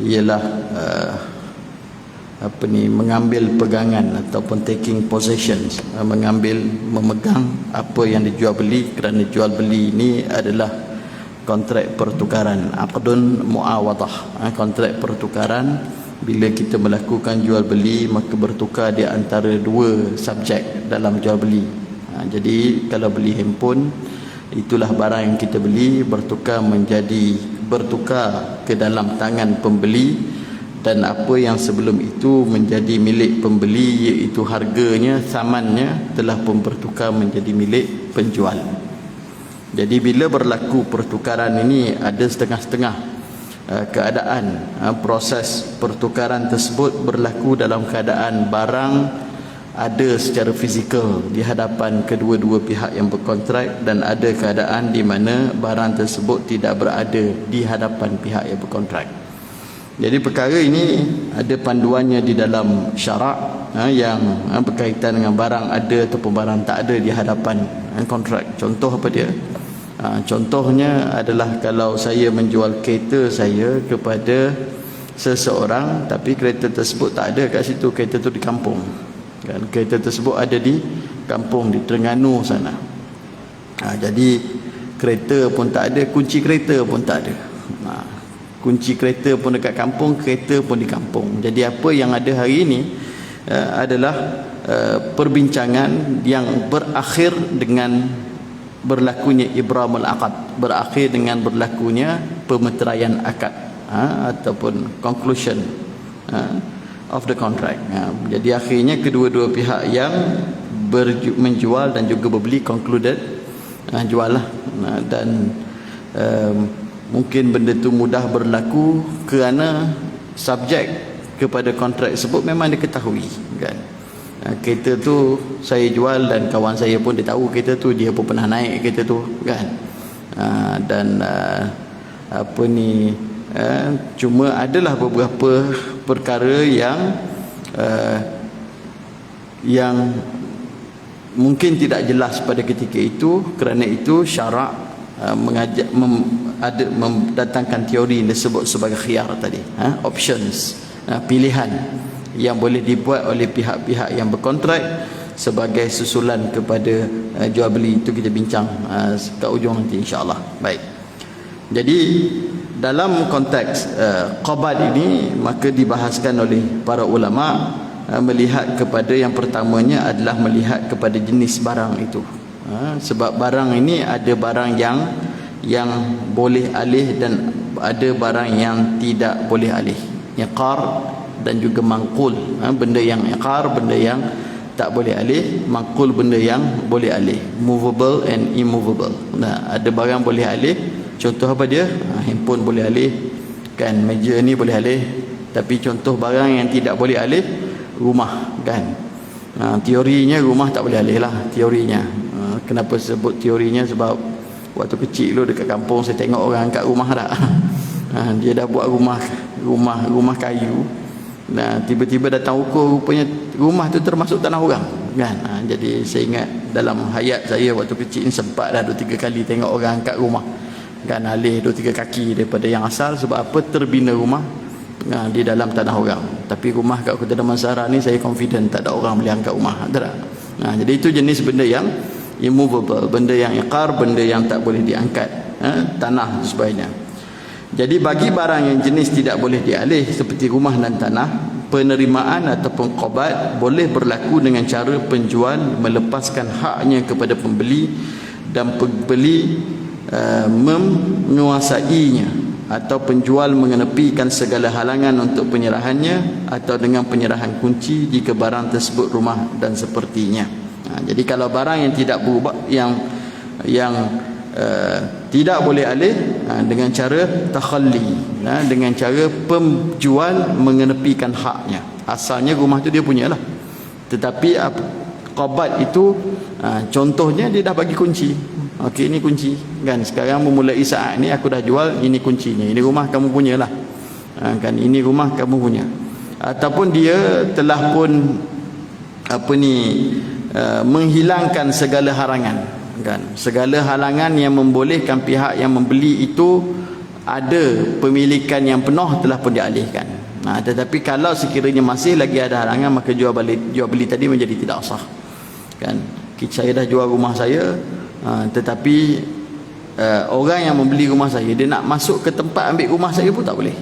ialah mengambil pegangan ataupun taking possessions, memegang apa yang dijual beli, kerana jual beli ini adalah kontrak pertukaran, aqdun muawadah, kontrak pertukaran. Bila kita melakukan jual beli, maka bertukar di antara dua subjek dalam jual beli. Jadi kalau beli handphone, itulah barang yang kita beli bertukar ke dalam tangan pembeli, dan apa yang sebelum itu menjadi milik pembeli, iaitu harganya, samannya, telah pun bertukar menjadi milik penjual. Jadi bila berlaku pertukaran ini, ada setengah-setengah keadaan proses pertukaran tersebut berlaku dalam keadaan barang ada secara fizikal di hadapan kedua-dua pihak yang berkontrak, dan ada keadaan di mana barang tersebut tidak berada di hadapan pihak yang berkontrak. Jadi perkara ini ada panduannya di dalam syarak yang berkaitan dengan barang ada ataupun barang tak ada di hadapan kontrak. Contoh apa dia? Contohnya adalah kalau saya menjual kereta saya kepada seseorang, tapi kereta tersebut tak ada kat situ, kereta tu di kampung kan, kereta tersebut ada di kampung di Terengganu sana. Jadi kereta pun tak ada, kunci kereta pun tak ada. Kunci kereta pun dekat kampung, kereta pun di kampung. Jadi apa yang ada hari ini adalah perbincangan yang berakhir dengan berlakunya ibramul aqad, berakhir dengan berlakunya pemeteraian akad ataupun conclusion of the contract. Jadi akhirnya kedua-dua pihak yang menjual dan juga berbeli concluded jual lah. Dan mungkin benda tu mudah berlaku kerana subjek kepada kontrak tersebut memang diketahui kan. Kereta tu saya jual dan kawan saya pun dia tahu kereta tu, dia pun pernah naik kereta tu kan. Dan cuma adalah beberapa perkara yang mungkin tidak jelas pada ketika itu. Kerana itu syarak mendatangkan teori yang disebut sebagai khiyar tadi, options, pilihan yang boleh dibuat oleh pihak-pihak yang berkontrak sebagai susulan kepada jual beli. Itu kita bincang kat ujung nanti insya-Allah. Baik. Jadi dalam konteks qabad ini, maka dibahaskan oleh para ulama melihat kepada yang pertamanya adalah melihat kepada jenis barang itu. Sebab barang ini ada barang yang boleh alih dan ada barang yang tidak boleh alih. Iqar dan juga mangkul, benda yang iqar, benda yang tak boleh alih, mangkul, benda yang boleh alih, movable and immovable. Ada barang boleh alih, contoh apa dia? Handphone boleh alih kan, meja ni boleh alih. Tapi contoh barang yang tidak boleh alih, rumah kan. Teorinya rumah tak boleh alih lah, teorinya. Kenapa sebut teorinya? Sebab waktu kecil dulu dekat kampung saya tengok orang kat rumah dah. Dia dah buat rumah kayu. Nah, tiba-tiba datang ukur, rupanya rumah tu termasuk tanah orang kan. Jadi saya ingat dalam hayat saya waktu kecil ni sempat dah 2-3 kali tengok orang angkat rumah kan, alih 2-3 kaki daripada yang asal. Sebab apa? Terbina rumah di dalam tanah orang. Tapi rumah kat Kota Damansara ni saya confident tak ada orang boleh angkat rumah, tak ada. Jadi itu jenis benda yang immovable, benda yang iqar, benda yang tak boleh diangkat, tanah dan sebagainya. Jadi bagi barang yang jenis tidak boleh dialih seperti rumah dan tanah, penerimaan ataupun qabad boleh berlaku dengan cara penjual melepaskan haknya kepada pembeli dan pembeli menguasainya, atau penjual mengenepikan segala halangan untuk penyerahannya, atau dengan penyerahan kunci jika barang tersebut rumah dan sepertinya. Jadi kalau barang yang tidak berubah, yang tidak boleh alih, dengan cara takhalli, dengan cara penjual mengenepikan haknya. Asalnya rumah tu dia punya lah, tetapi qabad itu contohnya dia dah bagi kunci. Okey, ini kunci kan, sekarang memulai saat ni aku dah jual, ini kuncinya, ini rumah kamu punya lah kan, ini rumah kamu punya. Ataupun dia telah pun menghilangkan segala halangan kan, segala halangan yang membolehkan pihak yang membeli itu ada pemilikan yang penuh telah pun dialihkan. Tetapi kalau sekiranya masih lagi ada halangan, maka jual beli tadi menjadi tidak sah. Kan, saya dah jual rumah saya, tetapi orang yang membeli rumah saya, dia nak masuk ke tempat ambil rumah saya pun tak boleh.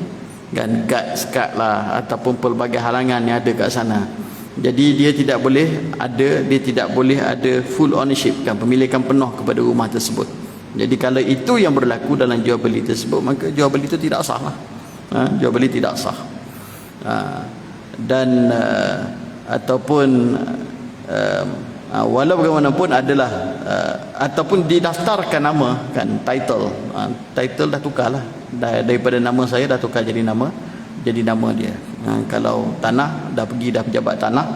Kan, guard lah ataupun pelbagai halangan yang ada kat sana. Jadi dia tidak boleh ada full ownership, kan, pemilikan penuh kepada rumah tersebut. Jadi kalau itu yang berlaku dalam jual beli tersebut, maka jual beli itu tidak sah lah. Jual beli tidak sah. Dan ataupun walau bagaimanapun adalah ataupun didaftarkan nama, kan, title dah tukar lah, daripada nama saya dah tukar jadi nama dia. Kalau tanah dah pergi, dah pejabat tanah,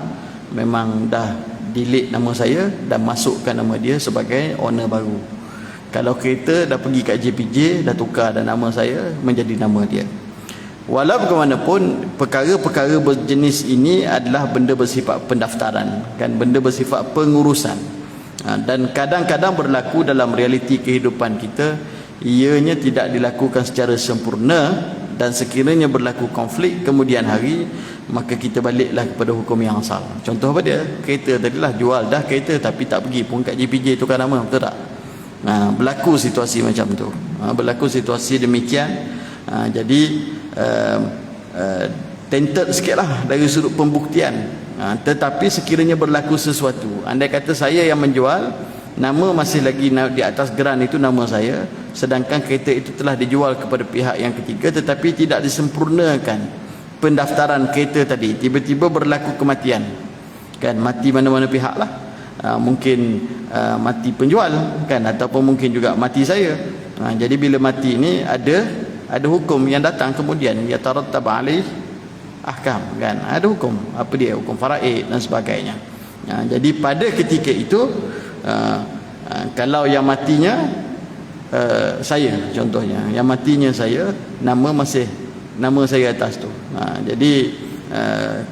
memang dah delete nama saya dan masukkan nama dia sebagai owner baru. Kalau kereta dah pergi kat JPJ, dah tukar dan nama saya menjadi nama dia. Walau bagaimanapun, perkara-perkara berjenis ini adalah benda bersifat pendaftaran, kan, benda bersifat pengurusan. Dan kadang-kadang berlaku dalam realiti kehidupan kita, ianya tidak dilakukan secara sempurna, dan sekiranya berlaku konflik kemudian hari, maka kita baliklah kepada hukum yang asal. Contoh apa dia? Kereta tadilah jual dah kereta, tapi tak pergi pun kat JPJ tukar nama, betul tak? Berlaku situasi macam tu, berlaku situasi demikian. Jadi tainted sikit lah dari sudut pembuktian. Tetapi sekiranya berlaku sesuatu, andai kata saya yang menjual, nama masih lagi di atas geran itu nama saya, sedangkan kereta itu telah dijual kepada pihak yang ketiga, tetapi tidak disempurnakan pendaftaran kereta tadi, tiba-tiba berlaku kematian, kan, mati mana-mana pihak lah. Mungkin mati penjual, kan, ataupun mungkin juga mati saya. Jadi bila mati ini ada hukum yang datang kemudian, ya tarattab alaih ahkam, kan, ada hukum, apa dia, hukum faraid dan sebagainya. Jadi pada ketika itu kalau yang matinya saya, contohnya yang matinya saya, nama saya atas tu, jadi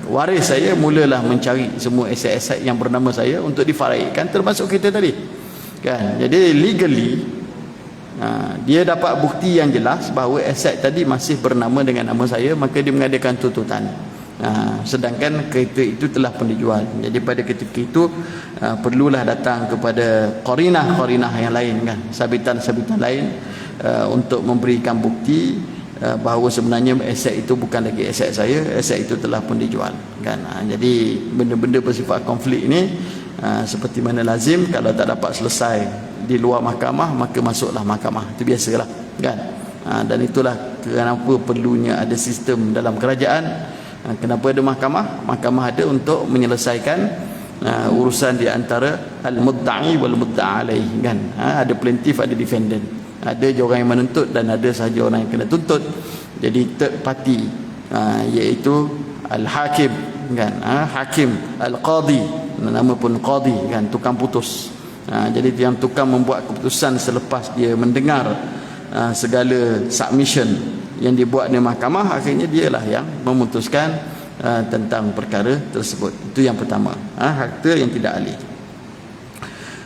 waris saya mulalah mencari semua aset-aset yang bernama saya untuk difaraidkan, termasuk kita tadi, kan. Jadi legally dia dapat bukti yang jelas bahawa aset tadi masih bernama dengan nama saya, maka dia mengadakan tuntutan. Sedangkan kereta itu telah pun dijual. Jadi pada ketika itu perlulah datang kepada qarinah yang lain, kan, sabitan-sabitan lain, untuk memberikan bukti bahawa sebenarnya aset itu bukan lagi aset saya, aset itu telah pun dijual, kan. Jadi benda-benda bersifat konflik ini seperti mana lazim, kalau tak dapat selesai di luar mahkamah, maka masuklah mahkamah, itu biasalah, kan. Dan itulah kenapa perlunya ada sistem dalam kerajaan. Kenapa ada mahkamah ada untuk menyelesaikan urusan di antara al-mudda'i wal mudda'a alaih, kan. Ada plaintiff, ada defendant, ada orang yang menuntut dan ada sahaja orang yang kena tuntut. Jadi third party, iaitu al-hakim, kan, hakim, al-qadi, nama pun qadi, kan, tukang putus. Jadi yang tukang membuat keputusan selepas dia mendengar segala submission yang dibuat di mahkamah, akhirnya dialah yang memutuskan tentang perkara tersebut. Itu yang pertama, harta yang tidak alih.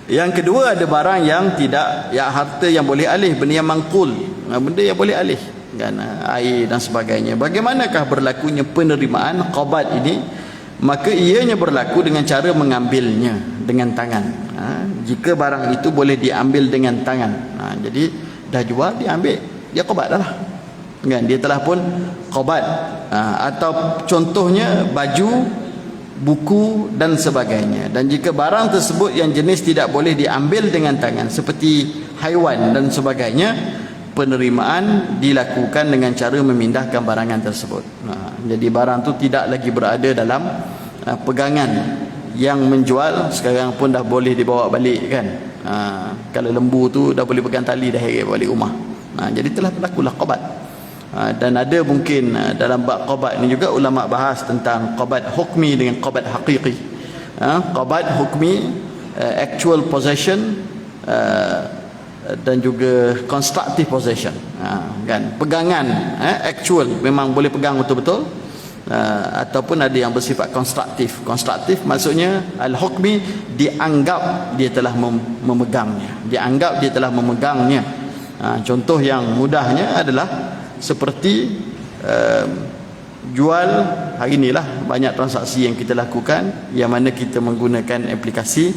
Yang kedua, ada barang yang tidak, ya, harta yang boleh alih, benda yang mangkul, benda yang boleh alih, kan, air dan sebagainya. Bagaimanakah berlakunya penerimaan qabat ini? Maka ianya berlaku dengan cara mengambilnya dengan tangan. Jika barang itu boleh diambil dengan tangan, jadi dah jual, diambil, dia qabat dah lah, kan, dia telah pun qabat. Atau contohnya baju, buku dan sebagainya. Dan jika barang tersebut yang jenis tidak boleh diambil dengan tangan, seperti haiwan dan sebagainya, penerimaan dilakukan dengan cara memindahkan barangan tersebut. Jadi barang tu tidak lagi berada dalam pegangan yang menjual. Sekarang pun dah boleh dibawa balik, kan. Kalau lembu tu dah boleh pegang tali, dah heret balik rumah. Jadi telah berlakulah qabat. Dan ada mungkin dalam bab qabat ni juga ulama bahas tentang qabat hukmi dengan qabat haqiqi. Qabat hukmi, actual possession, dan juga constructive possession, kan, pegangan actual, memang boleh pegang betul-betul, ataupun ada yang bersifat konstruktif. Konstruktif maksudnya al-hukmi, dianggap dia telah memegangnya, dianggap dia telah memegangnya, Contoh yang mudahnya adalah seperti jual hari inilah banyak transaksi yang kita lakukan yang mana kita menggunakan aplikasi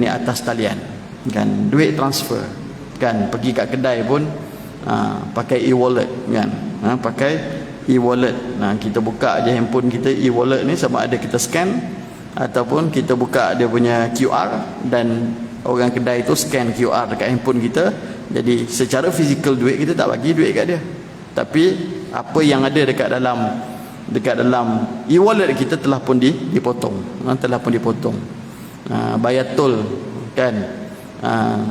atas talian, kan, duit transfer, kan, pergi kat kedai pun pakai e-wallet, kan, pakai e-wallet. Kita buka aja handphone kita, e-wallet ni sama ada kita scan ataupun kita buka dia punya QR dan orang kedai tu scan QR dekat handphone kita. Jadi secara fizikal duit kita tak bagi duit kat dia, tapi apa yang ada dekat dalam e-wallet kita telah pun dipotong, bayar tol, kan.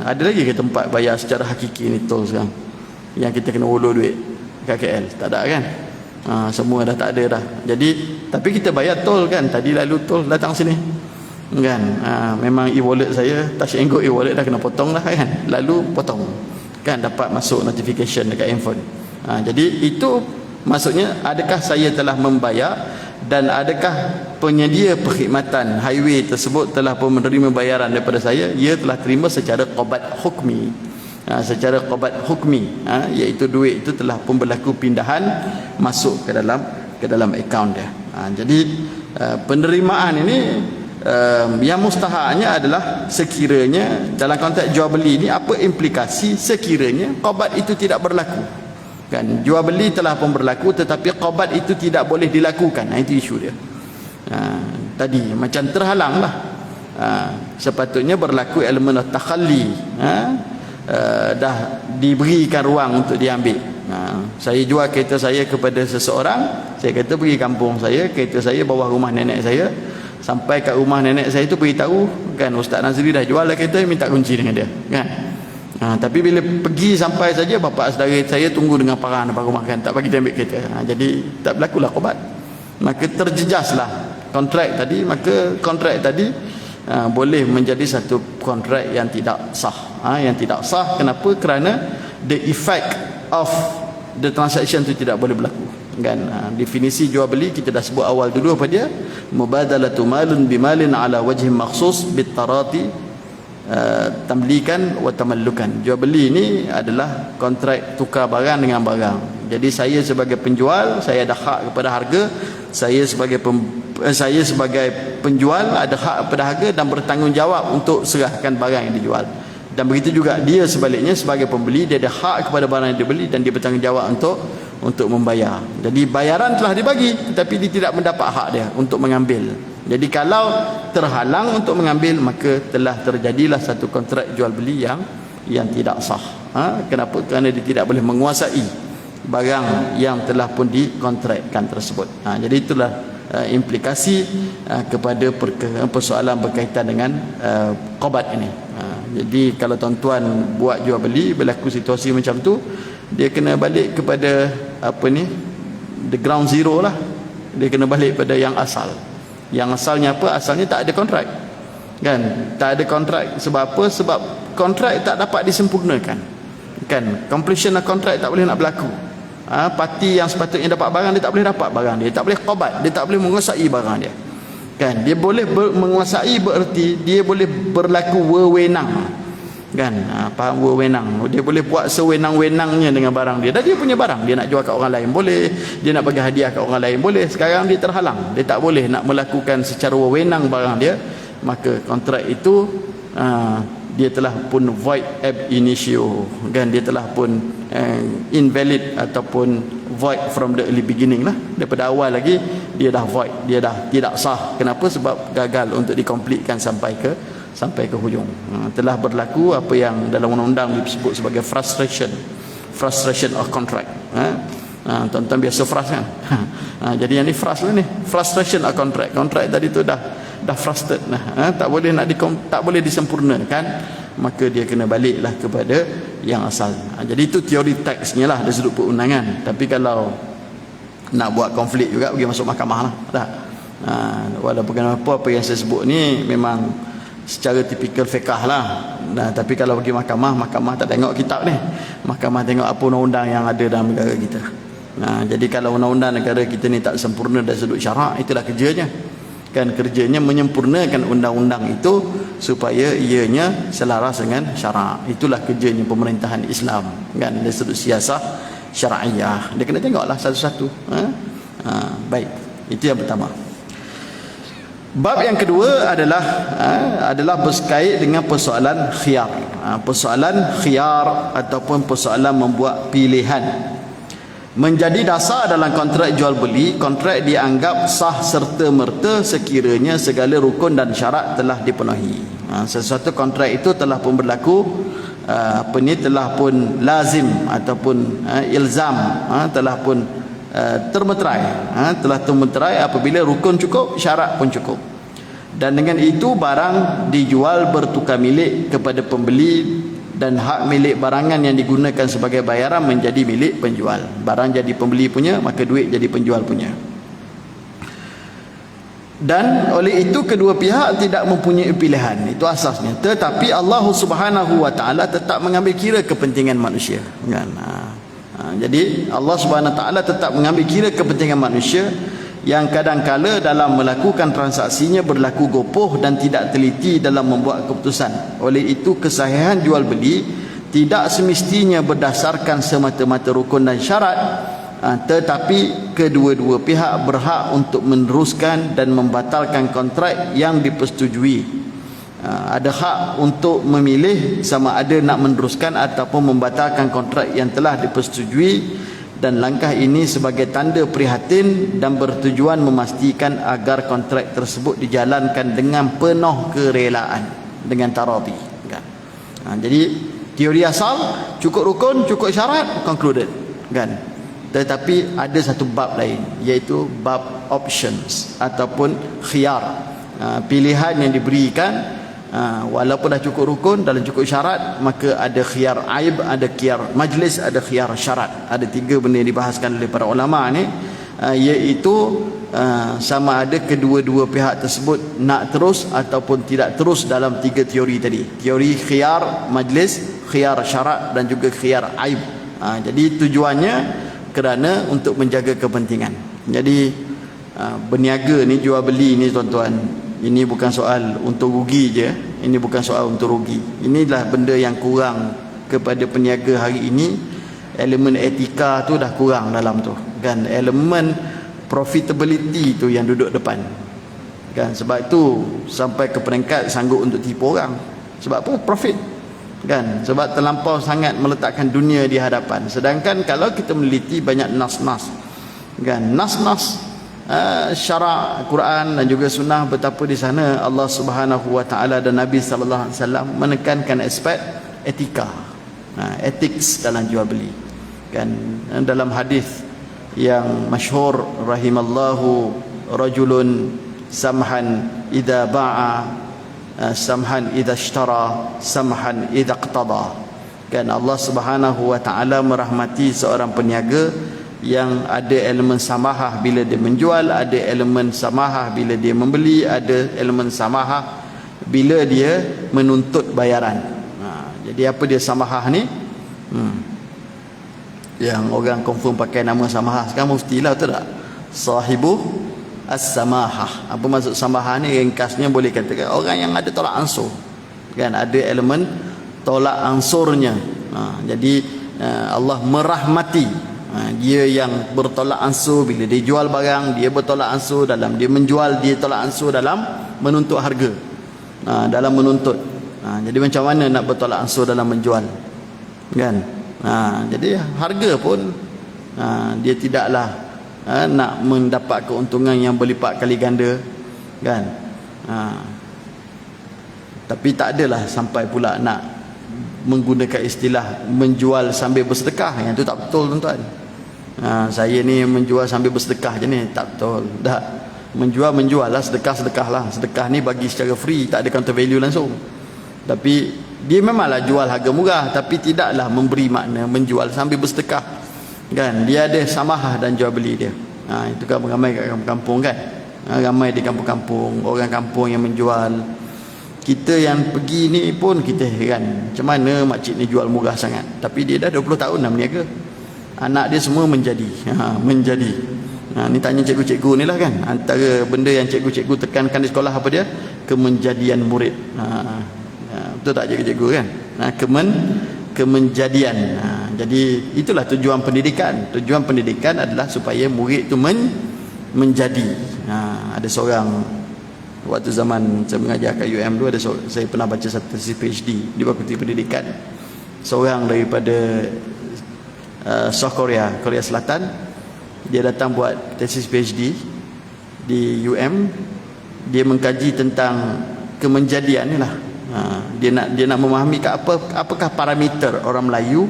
Ada lagi ke tempat bayar secara hakiki ni tol sekarang yang kita kena ulur duit kat KL? Tak ada, kan. Semua dah tak ada dah. Jadi tapi kita bayar tol, kan. Tadi lalu tol datang sini, kan. Memang e-wallet saya, touch and go e-wallet dah kena potong dah, kan. Lalu potong, kan, dapat masuk notification dekat handphone. Jadi itu maksudnya adakah saya telah membayar dan adakah penyedia perkhidmatan highway tersebut telah pun menerima bayaran daripada saya? Ia telah terima secara qabat hukmi. Secara qabat hukmi, iaitu duit itu telah pun berlaku pindahan masuk ke dalam akaun dia. Jadi penerimaan ini yang mustahaknya adalah sekiranya dalam konteks jual beli ini apa implikasi sekiranya qabat itu tidak berlaku, kan. Jual beli telah pun berlaku tetapi qabat itu tidak boleh dilakukan. Itu isu dia. Tadi macam terhalang lah. Sepatutnya berlaku elemen takhalli, dah diberikan ruang untuk diambil. Saya jual kereta saya kepada seseorang, saya kata pergi kampung saya, kereta saya bawah rumah nenek saya, sampai kat rumah nenek saya tu beritahu, kan, Ustaz Nazri dah jual lah kereta, minta kunci dengan dia, kan. Tapi bila pergi sampai saja bapa saudara saya tunggu dengan parah depan rumah, kan, tak bagi dia ambil kereta. Jadi tak berlakulah qabat. Maka terjejaslah kontrak tadi. Maka kontrak tadi boleh menjadi satu kontrak yang tidak sah. Yang tidak sah kenapa? Kerana the effect of the transaction itu tidak boleh berlaku, kan. Definisi jual beli kita dah sebut awal dulu apa dia? Mubadalatu malun bimalin ala wajhin makhsus bitarati tamlikan wa tamallukan. Jual beli ini adalah kontrak tukar barang dengan barang. Jadi saya sebagai penjual, saya ada hak kepada harga, saya sebagai penjual ada hak kepada harga dan bertanggungjawab untuk serahkan barang yang dijual. Dan begitu juga dia sebaliknya sebagai pembeli, dia ada hak kepada barang yang dibeli dan dia bertanggungjawab untuk membayar. Jadi bayaran telah dibagi tetapi dia tidak mendapat hak dia untuk mengambil. Jadi kalau terhalang untuk mengambil, maka telah terjadilah satu kontrak jual beli yang tidak sah. Kenapa? Kerana dia tidak boleh menguasai barang yang telah pun dikontrakkan tersebut. Jadi itulah implikasi kepada persoalan berkaitan dengan qabat ini. Jadi kalau tuan-tuan buat jual beli berlaku situasi macam tu, dia kena balik kepada the ground zero lah. Dia kena balik pada yang asal. Yang asalnya apa? Asalnya tak ada kontrak, kan. Tak ada kontrak. Sebab apa? Sebab kontrak tak dapat disempurnakan, kan. Completion of kontrak tak boleh nak berlaku. Parti yang sepatutnya dapat barang dia tak boleh dapat barang dia, tak boleh qabat, dia tak boleh menguasai barang dia, kan. Dia boleh menguasai bererti dia boleh berlaku wewenang, kan. Faham wewenang? Dia boleh buat sewenang-wenangnya dengan barang dia. Dan dia punya barang, dia nak jual kat orang lain boleh, dia nak bagi hadiah kat orang lain boleh. Sekarang dia terhalang, dia tak boleh nak melakukan secara wewenang barang dia. Maka kontrak itu dia telah pun void ab initio, kan. Dia telah pun invalid ataupun void from the early beginning lah. Daripada awal lagi dia dah void, dia dah tidak sah. Kenapa? Sebab gagal untuk dikomplitkan sampai ke hujung. Telah berlaku apa yang dalam undang-undang disebut sebagai frustration of contract. Tuan-tuan biasa frust, kan. Jadi yang ni frust lah ni, frustration of contract. Kontrak tadi tu dah frustrated, tak boleh disempurnakan, maka dia kena baliklah kepada yang asal. Jadi itu teori teksnya lah dari sudut perundangan. Tapi kalau nak buat konflik juga pergi masuk mahkamah lah. Walaupun apa yang saya sebut ni memang secara tipikal fiqh lah. Tapi kalau pergi mahkamah tak tengok kitab ni. Mahkamah tengok apa undang-undang yang ada dalam negara kita. Jadi kalau undang-undang negara kita ni tak sempurna dari sudut syarak, itulah kerjanya. Kan kerjanya menyempurnakan undang-undang itu supaya ianya selaras dengan syarak. Itulah kerjanya pemerintahan Islam, kan, dari sudut siasah syar'iyah. Dia kena tengoklah satu-satu. Baik, itu yang pertama. Bab yang kedua adalah berkait dengan persoalan khiyar. Persoalan khiyar ataupun persoalan membuat pilihan menjadi dasar dalam kontrak jual beli. Kontrak dianggap sah serta merta sekiranya segala rukun dan syarat telah dipenuhi. Sesuatu kontrak itu telah pun berlaku, telah pun lazim ataupun ilzam, telah pun termeterai apabila rukun cukup, syarat pun cukup. Dan dengan itu barang dijual bertukar milik kepada pembeli, dan hak milik barangan yang digunakan sebagai bayaran menjadi milik penjual. Barang jadi pembeli punya, maka duit jadi penjual punya. Dan oleh itu kedua pihak tidak mempunyai pilihan, itu asasnya. Tetapi Allah Subhanahu wa taala tetap mengambil kira kepentingan manusia, kan? Jadi Allah Subhanahu wa taala tetap mengambil kira kepentingan manusia yang kadang-kala dalam melakukan transaksinya berlaku gopoh dan tidak teliti dalam membuat keputusan. Oleh itu kesahihan jual beli tidak semestinya berdasarkan semata-mata rukun dan syarat, tetapi kedua-dua pihak berhak untuk meneruskan dan membatalkan kontrak yang dipersetujui. Ada hak untuk memilih sama ada nak meneruskan ataupun membatalkan kontrak yang telah dipersetujui. Dan langkah ini sebagai tanda prihatin dan bertujuan memastikan agar kontrak tersebut dijalankan dengan penuh kerelaan, dengan taradhi, kan? Jadi teori asal cukup rukun, cukup syarat, concluded, kan? Tetapi ada satu bab lain, iaitu bab options ataupun khiyar, pilihan yang diberikan. Walaupun dah cukup rukun, dalam cukup syarat, maka ada khiyar aib, ada khiyar majlis, ada khiyar syarat. Ada tiga benda yang dibahaskan oleh para ulama ni, iaitu sama ada kedua-dua pihak tersebut nak terus ataupun tidak terus dalam tiga teori tadi. Teori khiyar majlis, khiyar syarat dan juga khiyar aib. Jadi tujuannya kerana untuk menjaga kepentingan. Jadi berniaga ni, jual beli ni tuan-tuan, ini bukan soal untuk rugi je. Ini bukan soal untuk rugi. Inilah benda yang kurang kepada peniaga hari ini. Elemen etika tu dah kurang dalam tu, kan? Elemen profitability tu yang duduk depan, kan? Sebab tu sampai ke peringkat sanggup untuk tipu orang. Sebab apa? Profit, kan? Sebab terlampau sangat meletakkan dunia di hadapan. Sedangkan kalau kita meneliti banyak nas-nas, kan? Nas-nas syarak Quran dan juga sunnah, betapa di sana Allah Subhanahu wa taala dan Nabi sallallahu alaihi wasallam menekankan aspek etika, ethics dalam jual beli, kan? Dalam hadis yang masyhur, rahimallahu rajulun samhan idza ba'a, samhan idza ishtara, samhan idza iqtada, kan? Allah Subhanahu wa taala merahmati seorang peniaga yang ada elemen samahah bila dia menjual, ada elemen samahah bila dia membeli, ada elemen samahah bila dia menuntut bayaran. Jadi apa dia samahah ni? Yang orang confirm pakai nama samahah sekarang muftilah, betul tak? Sahibu as-samahah. Apa maksud samahah ni? Ringkasnya boleh katakan orang yang ada tolak ansur, kan? Ada elemen tolak ansurnya. Jadi Allah merahmati dia yang bertolak ansur bila dia jual barang, dia bertolak ansur dalam dia menjual, dia tolak ansur dalam menuntut harga, dalam menuntut. Jadi macam mana nak bertolak ansur dalam menjual, kan? Jadi harga pun dia tidaklah nak mendapat keuntungan yang berlipat kali ganda, kan? Tapi tak adalah sampai pula nak menggunakan istilah menjual sambil bersedekah. Yang tu tak betul, tuan-tuan. Saya ni menjual sambil bersedekah je ni, tak betul. Dah, menjual lah, sedekah lah. Sedekah ni bagi secara free, tak ada counter value langsung. Tapi dia memanglah jual harga murah, tapi tidaklah memberi makna menjual sambil bersedekah, kan? Dia ada samahah dan jual beli dia. Itu kan ramai kat kampung-kampung, kan? Ramai di kampung-kampung, orang kampung yang menjual. Kita yang pergi ni pun kita heran, macam mana makcik ni jual murah sangat. Tapi dia dah 20 tahun dah berniaga. Anak dia semua menjadi. Ni tanya cikgu-cikgu ni lah kan. Antara benda yang cikgu-cikgu tekankan di sekolah apa dia? Kemenjadian murid. Betul tak cikgu-cikgu kan? Kemenjadian. Jadi itulah tujuan pendidikan. Tujuan pendidikan adalah supaya murid itu menjadi. Ada seorang, waktu zaman saya mengajar kat UM dulu, saya pernah baca satu tesis PhD di Fakulti Pendidikan. Seorang daripada South Korea, Korea Selatan, dia datang buat tesis PhD di UM. Dia mengkaji tentang kemenjadian ni lah. Dia nak memahami apakah parameter orang Melayu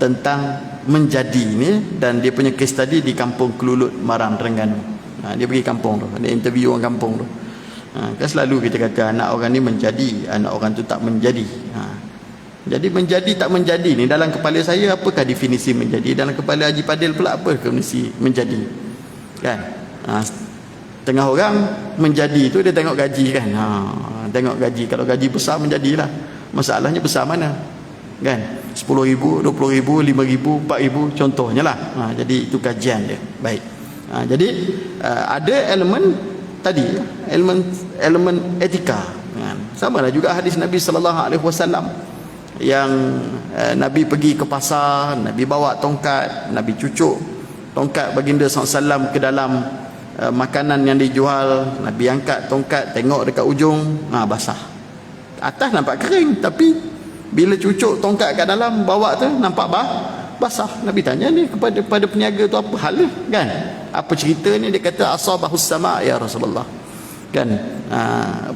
tentang menjadi ni, dan dia punya case study di kampung Kelulut, Marang, Terengganu. Dia pergi kampung tu, dia interview orang kampung tu. Kan selalu kita kata anak orang ni menjadi, anak orang tu tak menjadi. Jadi menjadi tak menjadi ni dalam kepala saya, apakah definisi menjadi? Dalam kepala Haji Padil pula apa definisi menjadi? Kan? Tengah orang menjadi tu dia tengok gaji kan. Tengok gaji, kalau gaji besar menjadilah. Masalahnya besar mana? Kan? 10,000, 20,000, 5,000, 4,000 contohnya lah. Jadi itu kajian dia. Baik. Jadi ada elemen tadi, elemen etika. Sama lah juga hadis Nabi sallallahu alaihi wasallam yang Nabi pergi ke pasar, Nabi bawa tongkat, Nabi cucuk tongkat baginda SAW ke dalam makanan yang dijual. Nabi angkat tongkat, tengok dekat ujung, basah. Atas nampak kering, tapi bila cucuk tongkat kat dalam, bawa tu nampak basah. Nabi tanya ni kepada peniaga tu, apa hal ni kan? Apa cerita ni? Dia kata asabahus sama ya Rasulullah. Kan?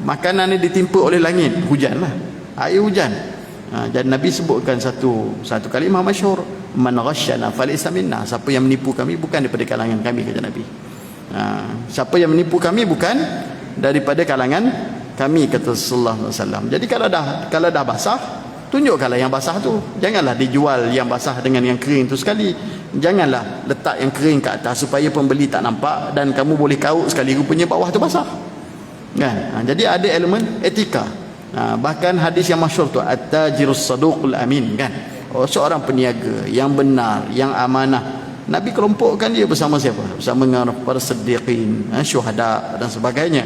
Makanan ni ditimpa oleh langit, hujan lah, air hujan. Dan Nabi sebutkan satu kalimah masyhur, man ghasyana falaysa minna. Siapa yang menipu kami bukan daripada kalangan kami, kata Nabi. Siapa yang menipu kami bukan daripada kalangan kami, kata Rasulullah SAW. Jadi kalau dah basah, tunjukkanlah yang basah tu. Janganlah dijual yang basah dengan yang kering tu sekali. Janganlah letak yang kering kat atas supaya pembeli tak nampak dan kamu boleh kaut sekali, rupanya bawah tu basah kan. Jadi ada elemen etika. Bahkan hadis yang masyhur tu, at-tajirus saduqul amin kan. Seorang peniaga yang benar, yang amanah, Nabi kelompokkan dia bersama siapa? Bersama dengan para siddiqin, syuhada dan sebagainya.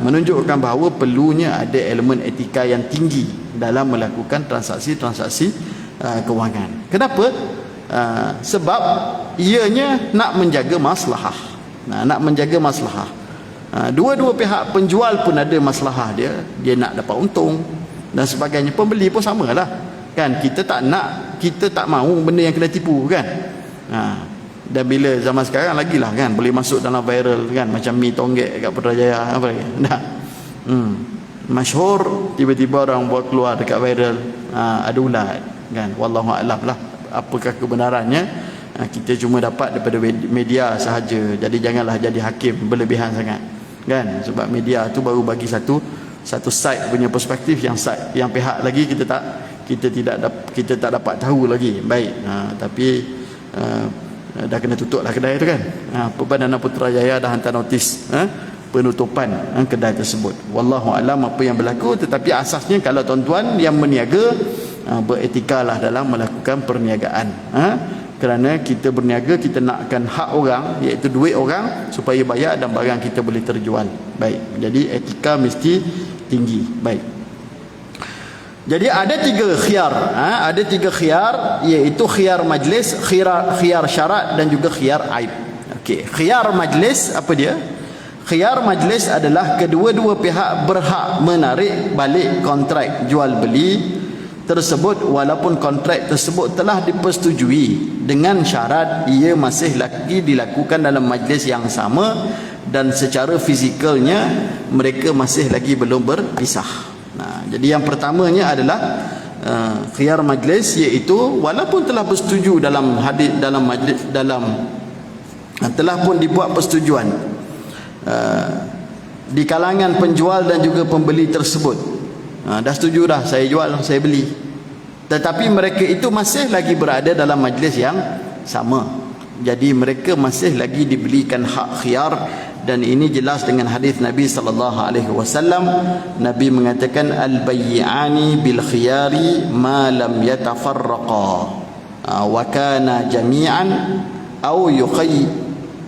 Menunjukkan bahawa perlunya ada elemen etika yang tinggi dalam melakukan transaksi-transaksi kewangan. Kenapa? Sebab ianya nak menjaga maslahah. Nak menjaga maslahah. Dua-dua pihak, penjual pun ada maslahah dia nak dapat untung dan sebagainya. Pembeli pun samalah kan. Kita tak mahu benda yang kena tipu kan. Dan bila zaman sekarang lagilah kan, boleh masuk dalam viral kan, macam mi tonggek kat Putrajaya apa lagi. Masyhur, tiba-tiba orang buat keluar dekat viral, ada ulat kan. Wallahu a'lam lah apakah kebenarannya. Kita cuma dapat daripada media sahaja. Jadi janganlah jadi hakim berlebihan sangat kan. Sebab media tu baru bagi satu side punya perspektif, yang pihak lagi kita tak dapat tahu lagi. Baik. Tapi dah kena tutup lah kedai tu kan. Perbandanan Putrajaya dah hantar notis penutupan kedai tersebut. Wallahu alam apa yang berlaku. Tetapi asasnya kalau tuan-tuan yang berniaga, beretikalah dalam melakukan perniagaan. Kerana kita berniaga, kita nakkan hak orang, iaitu duit orang, supaya bayar dan barang kita boleh terjual. Baik. Jadi etika mesti tinggi. Baik. Jadi ada tiga khiyar. Ada tiga khiyar, iaitu khiyar majlis, khiyar syarat dan juga khiyar aib. Okey, khiyar majlis apa dia? Khiyar majlis adalah kedua-dua pihak berhak menarik balik kontrak jual beli tersebut walaupun kontrak tersebut telah dipersetujui dengan syarat ia masih lagi dilakukan dalam majlis yang sama dan secara fizikalnya mereka masih lagi belum berpisah. Jadi yang pertamanya adalah khiyar majlis, iaitu walaupun telah bersetuju dalam hadis, dalam majlis, telah pun dibuat persetujuan di kalangan penjual dan juga pembeli tersebut. Dah setuju dah, saya jual, saya beli, tetapi mereka itu masih lagi berada dalam majlis yang sama. Jadi mereka masih lagi diberikan hak khiyar, dan ini jelas dengan hadis Nabi sallallahu alaihi wasallam. Nabi mengatakan al-bay'ani bil khiyari ma lam yatafarraqa wa kana jami'an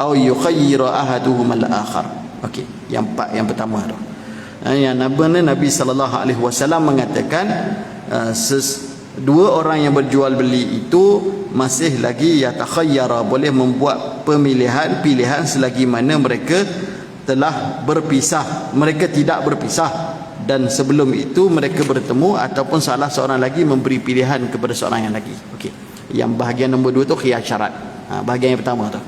au yukhayyira ahaduhum al-akhar. Okey, yang pertama tu. Yang Nabi sallallahu alaihi wasallam mengatakan dua orang yang berjual beli itu masih lagi yatakhayyara, boleh membuat pilihan selagi mana mereka telah berpisah, mereka tidak berpisah, dan sebelum itu mereka bertemu ataupun salah seorang lagi memberi pilihan kepada seorang yang lagi. Okey, yang bahagian nombor 2 tu khiyar syarat. Bahagian yang pertama tu,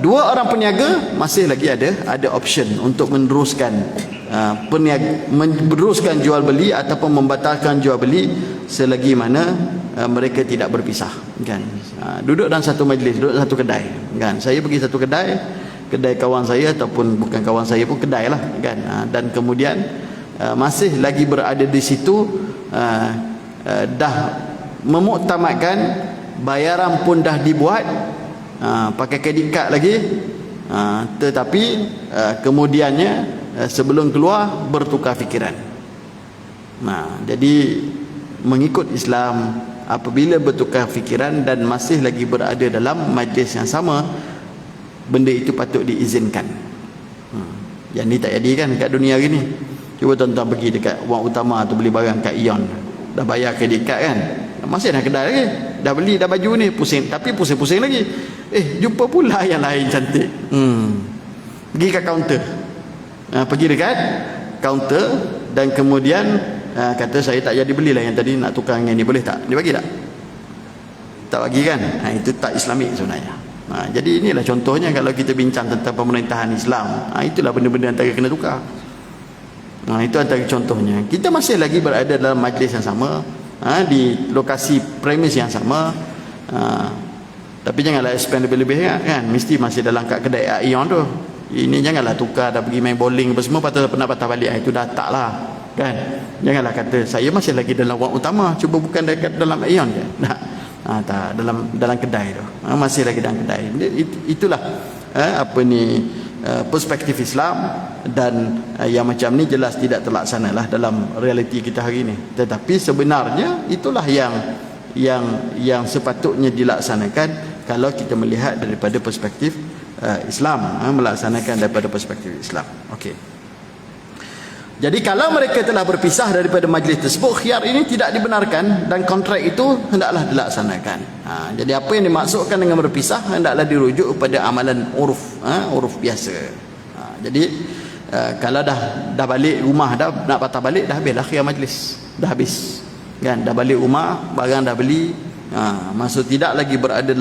dua orang peniaga masih lagi ada option untuk meneruskan meneruskan jual beli ataupun membatalkan jual beli selagi mana mereka tidak berpisah, kan. Duduk dalam satu majlis, duduk dalam satu kedai, kan. Saya pergi satu kedai kawan saya ataupun bukan kawan saya pun, kedai lah, kan. Dan kemudian masih lagi berada di situ, dah memuktamadkan, bayaran pun dah dibuat, pakai kredit kad lagi, tetapi kemudiannya sebelum keluar bertukar fikiran. Jadi mengikut Islam, apabila bertukar fikiran dan masih lagi berada dalam majlis yang sama, benda itu patut diizinkan. Yang ni tak jadi kan kat dunia hari ni. Cuba tuan-tuan pergi dekat Wang Utama tu beli barang kat Ion, dah bayar kredit kad kan, masih nak kedai lagi, dah beli dah baju ni, pusing, tapi pusing-pusing lagi, jumpa pula yang lain cantik. Pergi kat kaunter, pergi dekat kaunter dan kemudian kata saya tak jadi belilah yang tadi, nak tukar dengan ni, boleh tak? Dia bagi tak? Tak bagi kan? Itu tak Islamik sebenarnya. Jadi inilah contohnya kalau kita bincang tentang pemerintahan Islam, itulah benda-benda antara kena tukar. Itu antara contohnya. Kita masih lagi berada dalam majlis yang sama, di lokasi premis yang sama, tapi janganlah spend lebih-lebih kan. Mesti masih dalam kat kedai Ion tu. Ini janganlah tukar, dah pergi main bowling apa semua, patah balik, itu dah tak lah, kan. Janganlah kata saya masih lagi dalam Wang Utama, cuba bukan dekat dalam Ion kan. Tak, dalam kedai tu, masih lagi dalam kedai. Itulah perspektif Islam, dan yang macam ni jelas tidak terlaksanalah dalam realiti kita hari ini. Tetapi sebenarnya itulah yang sepatutnya dilaksanakan kalau kita melihat daripada perspektif Islam, melaksanakan daripada perspektif Islam. Okey. Jadi kalau mereka telah berpisah daripada majlis tersebut, khiyar ini tidak dibenarkan dan kontrak itu hendaklah dilaksanakan. Jadi apa yang dimaksudkan dengan berpisah hendaklah dirujuk kepada amalan uruf, uruf biasa. Jadi kalau dah balik rumah, dah nak patah balik, dah habislah khiyar majlis, dah habis, kan. Dah balik rumah, barang dah beli, maksud tidak lagi berada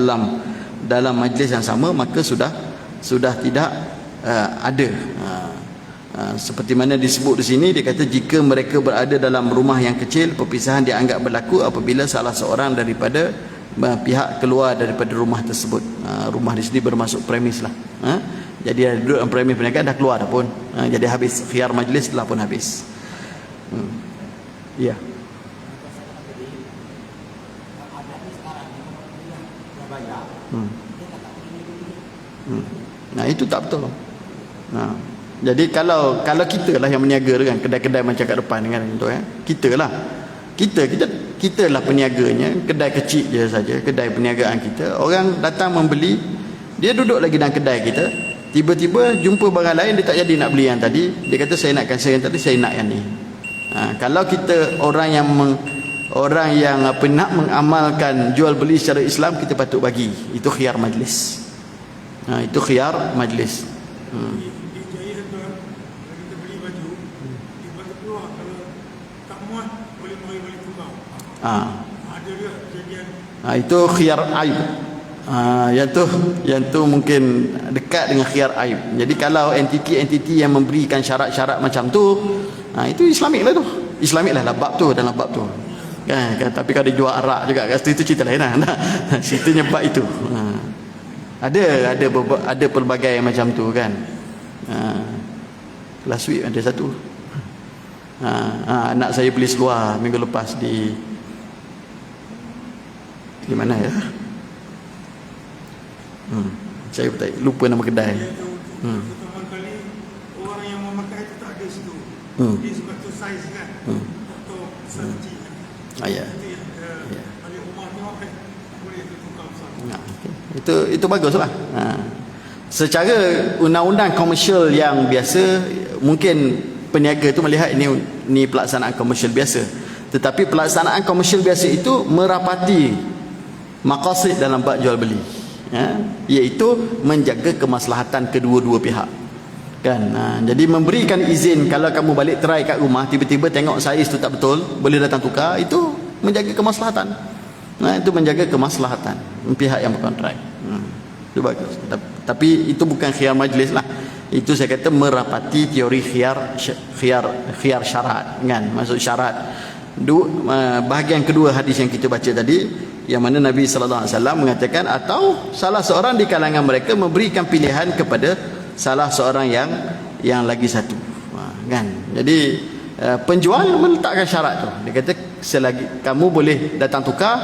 dalam majlis yang sama, maka sudah tidak ada. Seperti mana disebut di sini, dia kata jika mereka berada dalam rumah yang kecil, perpisahan dianggap berlaku apabila salah seorang daripada pihak keluar daripada rumah tersebut. Rumah di sini bermaksud premis lah. Jadi dia duduk dalam premis perniagaan, dah keluar dah pun, jadi habis khiyar majlis telah pun habis. Ya. Itu tak betul. Jadi kalau kita lah yang meniaga kan, kedai-kedai macam kat depan kan, contoh kita lah peniaganya, kedai kecil je saja, kedai perniagaan kita. Orang datang membeli, dia duduk lagi dalam kedai kita, tiba-tiba jumpa barang lain, dia tak jadi nak beli yang tadi, dia kata saya nak cancel yang tadi, saya nak yang ni. Kalau kita orang yang nak mengamalkan jual beli secara Islam, kita patut bagi, itu khiyar majlis. Itu khiyar majlis. Itu khiyar aib. Yang tu mungkin dekat dengan khiyar aib. Jadi kalau entiti yang memberikan syarat-syarat macam tu, itu Islamik lah tu. Islamik lah bab tu, dalam bab tu. Kan? Tapi kalau dia jual arak juga kat situ, itu cerita lain lah. Ceritanya bab itu. Ada pelbagai macam tu kan. Last week ada satu. Anak saya beli seluar minggu lepas di mana ya? Saya lupa nama kedai. Pertama kali orang yang memakai itu tak ada situ. Dia sebab tu saiz kan. Atau sanci. Ya. Kalau rumah tengok boleh tukar besar. Itu baguslah. Secara undang-undang komersial yang biasa, mungkin peniaga itu melihat ini pelaksanaan komersial biasa, tetapi pelaksanaan komersial biasa itu merapati maqasid dalam bab jual beli, iaitu menjaga kemaslahatan kedua-dua pihak kan. Jadi memberikan izin, kalau kamu balik try kat rumah, tiba-tiba tengok saiz tu tak betul, boleh datang tukar, itu menjaga kemaslahatan. Itu menjaga kemaslahatan pihak yang berkontrak. Itu bagus. Tapi itu bukan khiyar majlis lah. Itu saya kata merapati teori khiyar syarat kan. Maksud syarat. Bahagian kedua hadis yang kita baca tadi, yang mana Nabi sallallahu alaihi wasallam mengatakan, atau salah seorang di kalangan mereka memberikan pilihan kepada salah seorang yang lagi satu. Kan. Jadi penjual meletakkan syarat tu. Dia kata selagi kamu boleh datang tukar,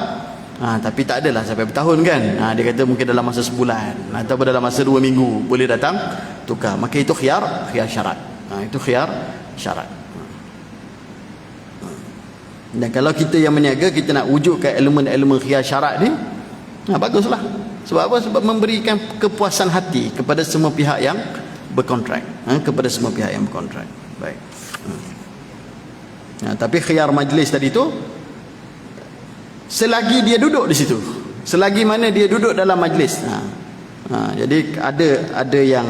tapi tak adalah sampai bertahun kan. Dia kata mungkin dalam masa sebulan atau dalam masa 2 minggu boleh datang tukar. Maka itu khiyar syarat. Itu khiyar syarat. Dan kalau kita yang meniaga, kita nak wujudkan elemen-elemen khiyar syarat ni, baguslah. Sebab apa? Sebab memberikan kepuasan hati kepada semua pihak yang berkontrak. Kepada semua pihak yang berkontrak. Baik. Tapi khiyar majlis tadi tu, selagi dia duduk di situ, selagi mana dia duduk dalam majlis. Jadi ada yang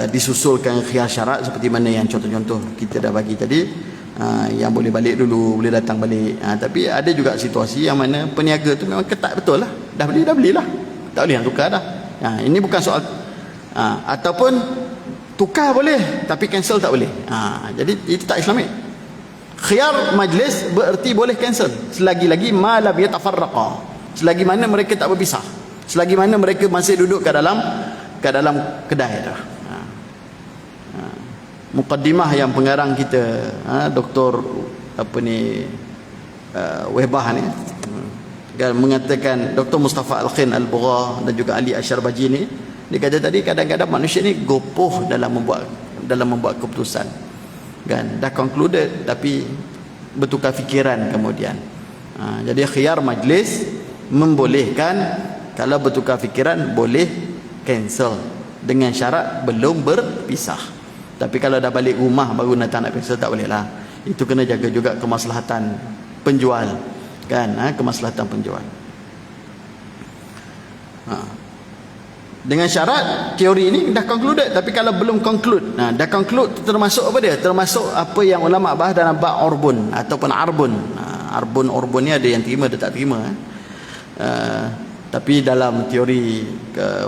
disusulkan khiyar syarat seperti mana yang contoh-contoh kita dah bagi tadi, yang boleh balik dulu, boleh datang balik. Tapi ada juga situasi yang mana peniaga tu memang ketat betul lah, dah belilah, tak boleh yang tukar dah. Ini bukan soal ataupun tukar boleh tapi cancel tak boleh. Jadi itu tak Islamik. Khiyar majlis bererti boleh cancel selagi-lagi malam yatafarraqa, selagi mana mereka tak berpisah, selagi mana mereka masih duduk kat dalam kedai dah. Muqaddimah yang pengarang kita, Dr. Wehbah ni mengatakan, Dr. Mustafa Al-Khin Al-Bugha dan juga Ali Asyarbaji ni, dia kata tadi kadang-kadang manusia ni gopoh dalam membuat keputusan kan, dah concluded tapi bertukar fikiran kemudian. Jadi khiyar majlis membolehkan kalau bertukar fikiran boleh cancel dengan syarat belum berpisah. Tapi kalau dah balik rumah baru nak cancel tak boleh lah. Itu kena jaga juga kemaslahatan penjual kan, kemaslahatan penjual. Dengan syarat teori ini dah concluded, tapi kalau belum conclude, dah conclude termasuk apa dia? Termasuk apa yang ulama bahas dalam bab urbun ataupun arbun. Arbun ni ada yang terima, ada tak terima. Tapi dalam teori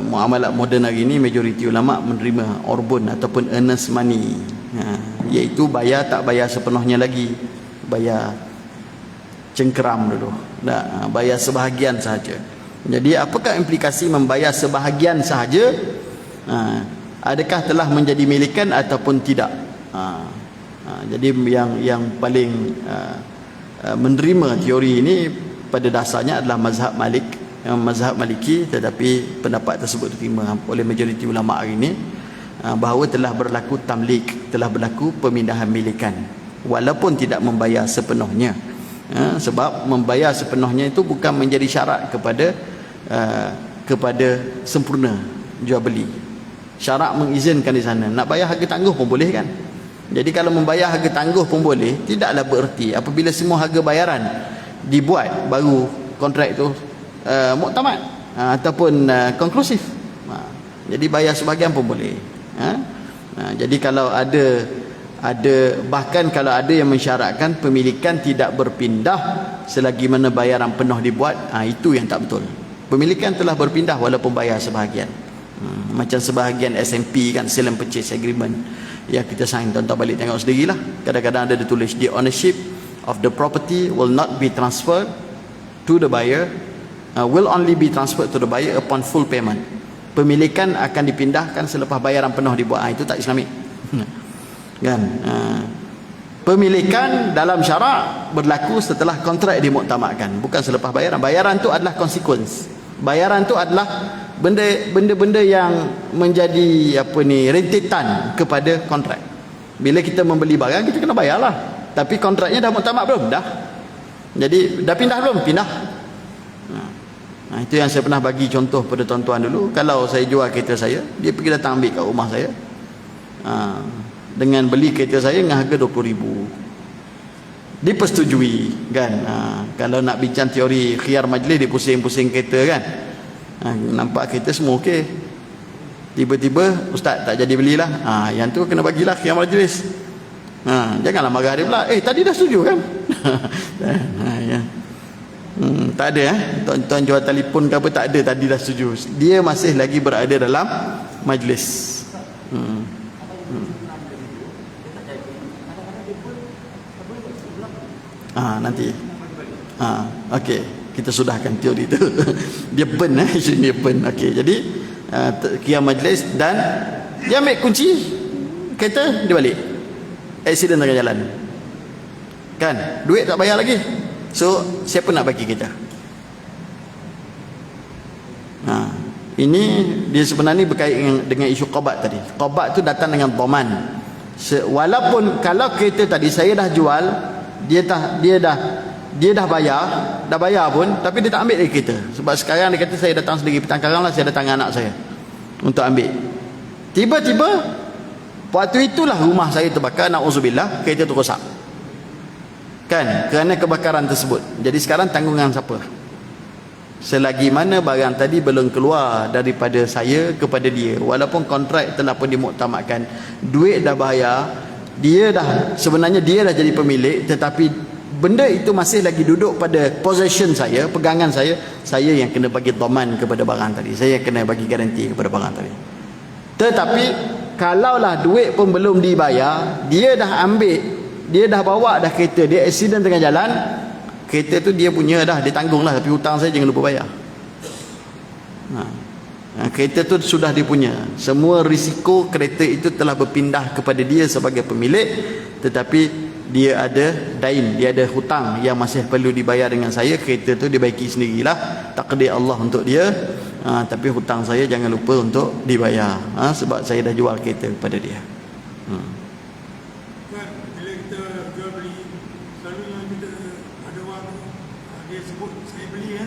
muamalat moden hari ini, majoriti ulama menerima urbun ataupun earnest money, iaitu bayar tak bayar sepenuhnya lagi, bayar cengkeram dulu, bayar sebahagian sahaja. Jadi apakah implikasi membayar sebahagian sahaja? Adakah telah menjadi milikan ataupun tidak? Jadi yang paling menerima teori ini pada dasarnya adalah mazhab mazhab Maliki, tetapi pendapat tersebut diterima oleh majoriti ulama hari ini, bahawa telah berlaku tamlik, telah berlaku pemindahan milikan walaupun tidak membayar sepenuhnya. Sebab membayar sepenuhnya itu bukan menjadi syarat kepada sempurna jual beli. Syarat mengizinkan di sana, nak bayar harga tangguh pun boleh kan. Jadi kalau membayar harga tangguh pun boleh, tidaklah bererti apabila semua harga bayaran dibuat baru kontrak itu muktamad ataupun konklusif. Jadi bayar sebahagian pun boleh. Jadi kalau ada bahkan kalau ada yang mensyaratkan pemilikan tidak berpindah selagi mana bayaran penuh dibuat, itu yang tak betul. Pemilikan telah berpindah walaupun bayar sebahagian. Macam sebahagian SMP kan, sale and purchase agreement yang kita sign, tuan-tuan balik tengok sendirilah. Kadang-kadang ada ditulis the ownership of the property will not be transferred to the buyer, will only be transferred to the buyer upon full payment. Pemilikan akan dipindahkan selepas bayaran penuh dibuat. Itu tak Islamik. Kan? Pemilikan dalam syarak berlaku setelah kontrak dimuktamadkan, bukan selepas bayaran. Bayaran tu adalah consequence. Bayaran tu adalah benda-benda yang menjadi rentetan kepada kontrak. Bila kita membeli barang, kita kena bayarlah. Tapi kontraknya dah muktamad belum? Dah. Jadi dah pindah belum? Pindah. Itu yang saya pernah bagi contoh pada tuan-tuan dulu. Kalau saya jual kereta saya, dia pergi datang ambil kat rumah saya, dengan beli kereta saya dengan harga 20,000, dipersetujui kan. Kalau nak bincang teori khiyar majlis, dia pusing-pusing kereta kan. Nampak kereta semua okey, tiba-tiba ustaz tak jadi belilah. Yang tu kena bagilah khiyar majlis. Janganlah marah dia pula, tadi dah setuju kan. Ya. Tak ada tuan-tuan jual telefon ke apa, tak ada tadi dah setuju, dia masih lagi berada dalam majlis. Nanti okey, kita sudahkan teori tu. Dia burn dia burn. Okey, jadi qiyam majlis, dan dia ambil kunci kereta, dia balik, aksiden tengah jalan kan, duit tak bayar lagi. So siapa nak bagi kita? Ini dia sebenarnya berkait dengan isu qabat tadi. Qabat tu datang dengan dhaman. Walaupun kalau kereta tadi saya dah jual, dia dah bayar pun, tapi dia tak ambil lagi kereta. Sebab sekarang dia kata saya datang sendiri, petang karang lah saya datang dengan anak saya untuk ambil. Tiba-tiba waktu itulah rumah saya terbakar, na'udzubillah, kereta tu rosak kan, kerana kebakaran tersebut. Jadi sekarang tanggungan siapa? Selagi mana barang tadi belum keluar daripada saya kepada dia, walaupun kontrak telah pun dimuktamadkan, duit dah bayar, sebenarnya dia dah jadi pemilik, tetapi benda itu masih lagi duduk pada possession saya, pegangan saya yang kena bagi dhaman kepada barang tadi, saya yang kena bagi garanti kepada barang tadi. Tetapi kalaulah duit pun belum dibayar, dia dah ambil, dia dah bawa dah kereta, dia aksiden tengah jalan, kereta tu dia punya dah, dia tanggung lah, tapi hutang saya jangan lupa bayar. Kereta tu sudah dia punya, semua risiko kereta itu telah berpindah kepada dia sebagai pemilik, tetapi dia ada dain, dia ada hutang yang masih perlu dibayar dengan saya. Kereta tu dibaiki sendirilah, takdir Allah untuk dia, tapi hutang saya jangan lupa untuk dibayar, sebab saya dah jual kereta kepada dia. Bila kita jual beli, selalunya kita ada orang dia sebut saya beli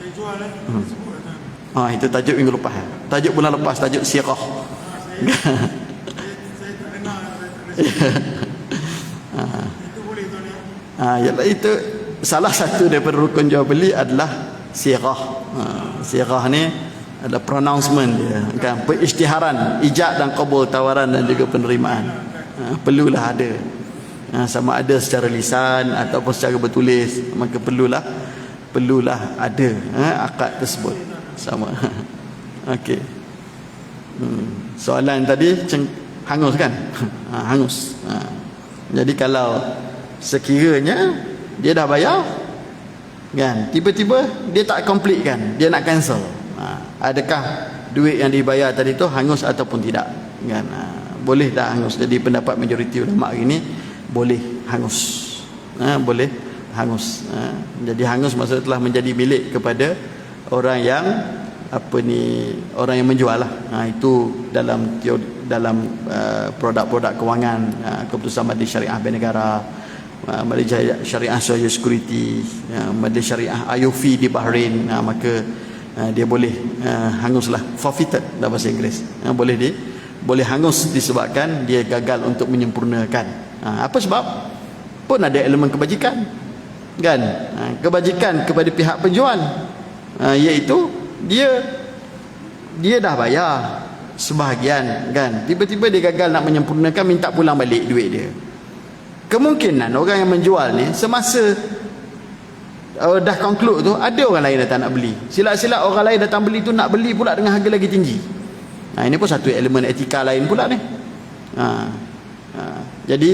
saya jual dia sebut itu tajuk minggu lepas, tajuk bulan lepas, tajuk sirah. Saya tak dengar, itu boleh tuan ya? Itu salah satu daripada rukun jual beli adalah sirah. Sirah ni ada pronouncement dia kan, perisytiharan, ijab dan qabul, tawaran dan juga penerimaan. Perlulah ada, sama ada secara lisan ataupun secara bertulis, maka perlulah ada akad tersebut sama. Okey. Soalan tadi hangus kan? Hangus. Jadi kalau sekiranya dia dah bayar kan, tiba-tiba dia tak complete kan, dia nak cancel, adakah duit yang dibayar tadi tu hangus ataupun tidak kan? Boleh dah hangus. Jadi pendapat majoriti ulama hari ni boleh hangus, boleh hangus. Jadi hangus maksudnya telah menjadi milik kepada orang yang orang yang menjual lah. Itu dalam produk-produk kewangan, keputusan Majlis Syariah Bank Negara, Majlis Syariah Social Security, Majlis Syariah IOF di Bahrain, maka dia boleh hanguslah, forfeited dalam bahasa Inggeris. Boleh hangus disebabkan dia gagal untuk menyempurnakan. Apa sebab? Pun ada elemen kebajikan kan, kebajikan kepada pihak penjual, iaitu dia dah bayar sebahagian kan, tiba-tiba dia gagal nak menyempurnakan, minta pulang balik duit dia. Kemungkinan orang yang menjual ni semasa dah conclude tu, ada orang lain datang nak beli, silap-silap orang lain datang beli tu nak beli pula dengan harga lagi tinggi. Ini pun satu elemen etika lain pula ni. Jadi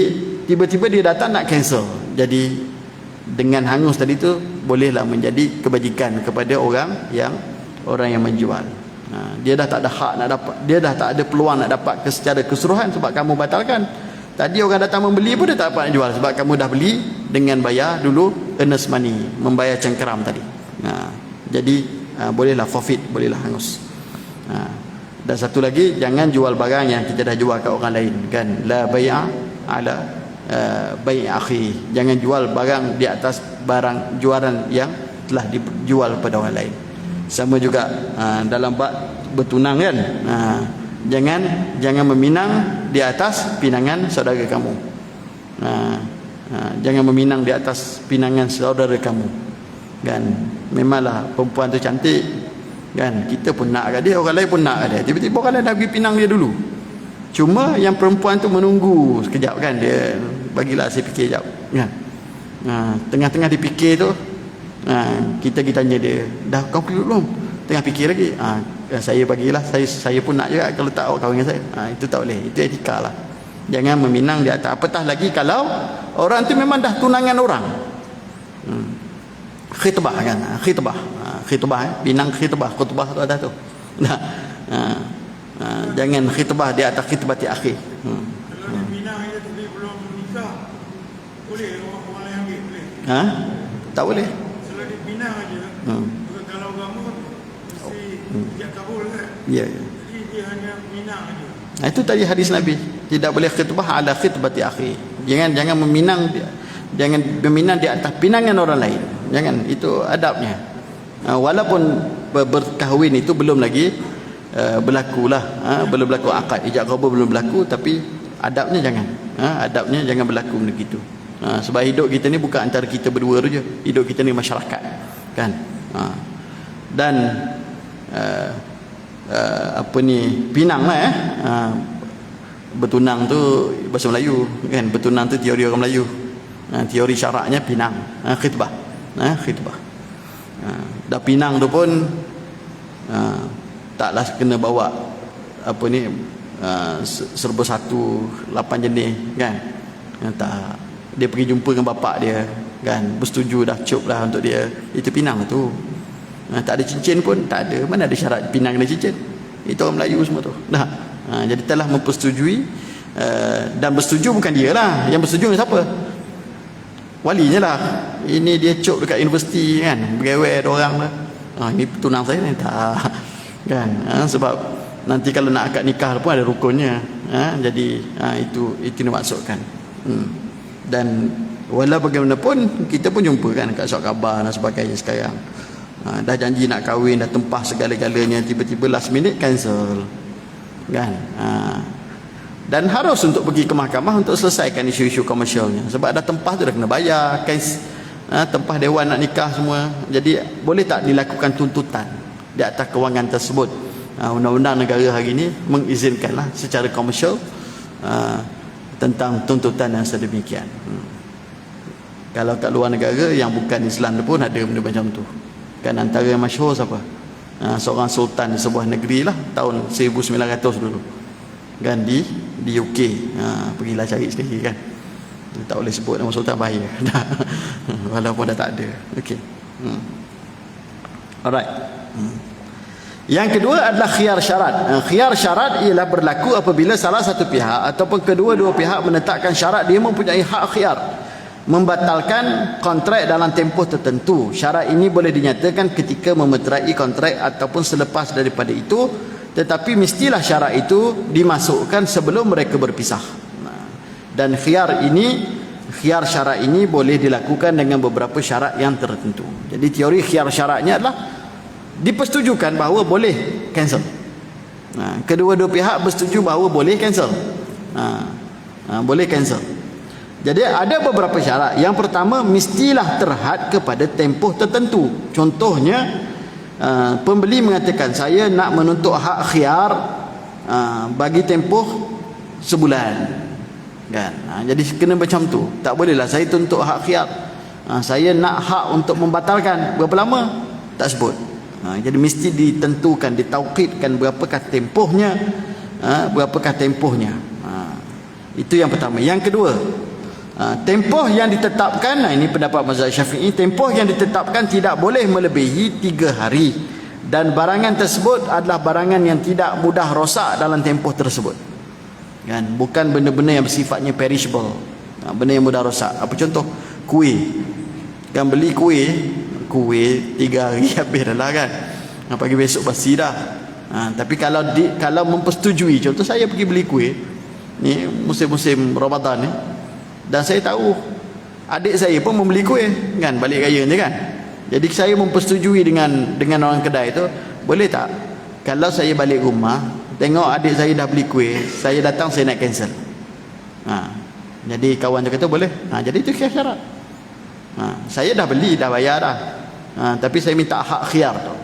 tiba-tiba dia datang nak cancel. Jadi dengan hangus tadi tu bolehlah menjadi kebajikan kepada orang yang menjual. Dia dah tak ada hak nak dapat, dia dah tak ada peluang nak dapat secara keseluruhan sebab kamu batalkan. Tadi orang datang membeli pun dia tak dapat nak jual sebab kamu dah beli dengan bayar dulu earnest money, membayar cengkeram tadi. Jadi bolehlah forfeit, bolehlah hangus. Dan satu lagi, jangan jual barang yang kita dah jual kat orang lain kan, la bai'a ala bai' akhi. Jangan jual barang di atas barang jualan yang telah dijual pada orang lain. Sama juga dalam bab bertunang kan, jangan meminang di atas pinangan saudara kamu. Jangan meminang di atas pinangan saudara kamu kan. Memanglah perempuan tu cantik kan, kita pun nak kat dia, orang lain pun nak kat dia, tiba-tiba orang lain dah pergi pinang dia dulu. Cuma yang perempuan tu menunggu sekejap kan, dia bagilah saya fikir sekejap kan. Tengah-tengah dipikir tu, kita pergi tanya dia, dah kau pergi belum? Tengah fikir lagi, saya bagilah, saya pun nak juga, kalau tak awak kahwin dengan saya. Itu tak boleh, itu etika lah. Jangan meminang di atas, apatah lagi kalau orang tu memang dah tunangan orang. Khitbah kan, khitbah, pinang khitbah tu ada tu. Jangan khitbah di atas khitbati akhi. Kalau dia pinang dia tapi belum nikah, boleh orang lain ambil, boleh? Tak boleh. Kalau dia pinang aja, kalau agama mesti dia kabul kan? Ya. Jadi dia hanya pinang aja. Itu tadi hadis Nabi, tidak boleh khitbah ala khitbati akhi. Jangan meminang di atas pinangan orang lain. Jangan, itu adabnya. Walaupun berkahwin itu belum lagi berlaku lah, belum berlaku akad, ijab kabul belum berlaku, tapi adabnya jangan, adabnya jangan berlaku begitu. Sebab hidup kita ni bukan antara kita berdua saja, hidup kita ni masyarakat kan. Dan pinang lah bertunang tu bahasa Melayu kan, bertunang tu teori orang Melayu, teori syaraknya pinang, khitbah, khitbah. Dah pinang tu pun taklah kena bawa serba satu 8 jenis kan. Tak, dia pergi jumpa dengan bapak dia kan, bersetuju dah, cup lah untuk dia, itu pinang tu. Tak ada cincin pun, tak ada, mana ada syarat pinang kena cincin, itu orang Melayu semua tu dah. Jadi telah mempersetujui, dan bersetuju bukan dia lah, yang bersetuju dengan siapa? Walinya lah. Ini dia cup dekat universiti kan, bergawai ada orang lah, ini tunang saya ni tak kan, sebab nanti kalau nak akad nikah pun ada rukunnya, jadi itu dimaksudkan. Dan walau bagaimanapun kita pun jumpa kan kat surat khabar dan sebagainya sekarang, dah janji nak kahwin, dah tempah segala-galanya, tiba-tiba last minute cancel kan. Dan harus untuk pergi ke mahkamah untuk selesaikan isu-isu komersialnya, sebab dah tempah tu dah kena bayar tempah dewan nak nikah semua. Jadi boleh tak dilakukan tuntutan di atas kewangan tersebut? Undang-undang negara hari ini mengizinkanlah secara komersial tentang tuntutan yang sedemikian. Kalau kat luar negara yang bukan Islam pun ada benda macam tu kan. Antara yang masyhur siapa? Seorang sultan di sebuah negeri lah, tahun 1900 dulu kan, di UK. Pergilah cari sendiri kan, tak boleh sebut nama sultan, bahaya walaupun dah tak ada. Okey. Alright. Yang kedua adalah khiyar syarat. Khiyar syarat ialah berlaku apabila salah satu pihak ataupun kedua-dua pihak menetapkan syarat dia mempunyai hak khiyar membatalkan kontrak dalam tempoh tertentu. Syarat ini boleh dinyatakan ketika memeterai kontrak ataupun selepas daripada itu, tetapi mestilah syarat itu dimasukkan sebelum mereka berpisah. Dan khiyar syarat ini boleh dilakukan dengan beberapa syarat yang tertentu. Jadi teori khiyar syaratnya adalah dipersetujukan bahawa boleh cancel. Kedua-dua pihak bersetuju bahawa boleh cancel. Boleh cancel. Jadi ada beberapa syarat. Yang pertama, mestilah terhad kepada tempoh tertentu. Contohnya, pembeli mengatakan saya nak menuntut hak khiyar bagi tempoh sebulan kan. Jadi kena macam tu. Tak bolehlah saya tuntut hak khiyar, saya nak hak untuk membatalkan, berapa lama tak sebut. Jadi mesti ditentukan, ditaukidkan berapakah tempohnya, itu yang pertama. Yang kedua, tempoh yang ditetapkan, ini pendapat mazhab Syafi'i, tempoh yang ditetapkan tidak boleh melebihi 3 hari, dan barangan tersebut adalah barangan yang tidak mudah rosak dalam tempoh tersebut kan, bukan benda-benda yang bersifatnya perishable, benda yang mudah rosak. Apa contoh? Kuih kan, beli kuih 3 hari habis dah lah kan, pagi besok basi dah. Tapi kalau mempersetujui, contoh saya pergi beli kuih ni musim-musim Ramadan ni, dan saya tahu adik saya pun membeli kuih kan, balik raya ni kan, Jadi saya mempersetujui dengan orang kedai tu, boleh tak kalau saya balik rumah tengok adik saya dah beli kuih, saya datang saya nak cancel. Jadi kawan tu kata boleh. Jadi itu khiyar syarat. Saya dah beli, dah bayar dah. Tapi saya minta hak khiyar tu.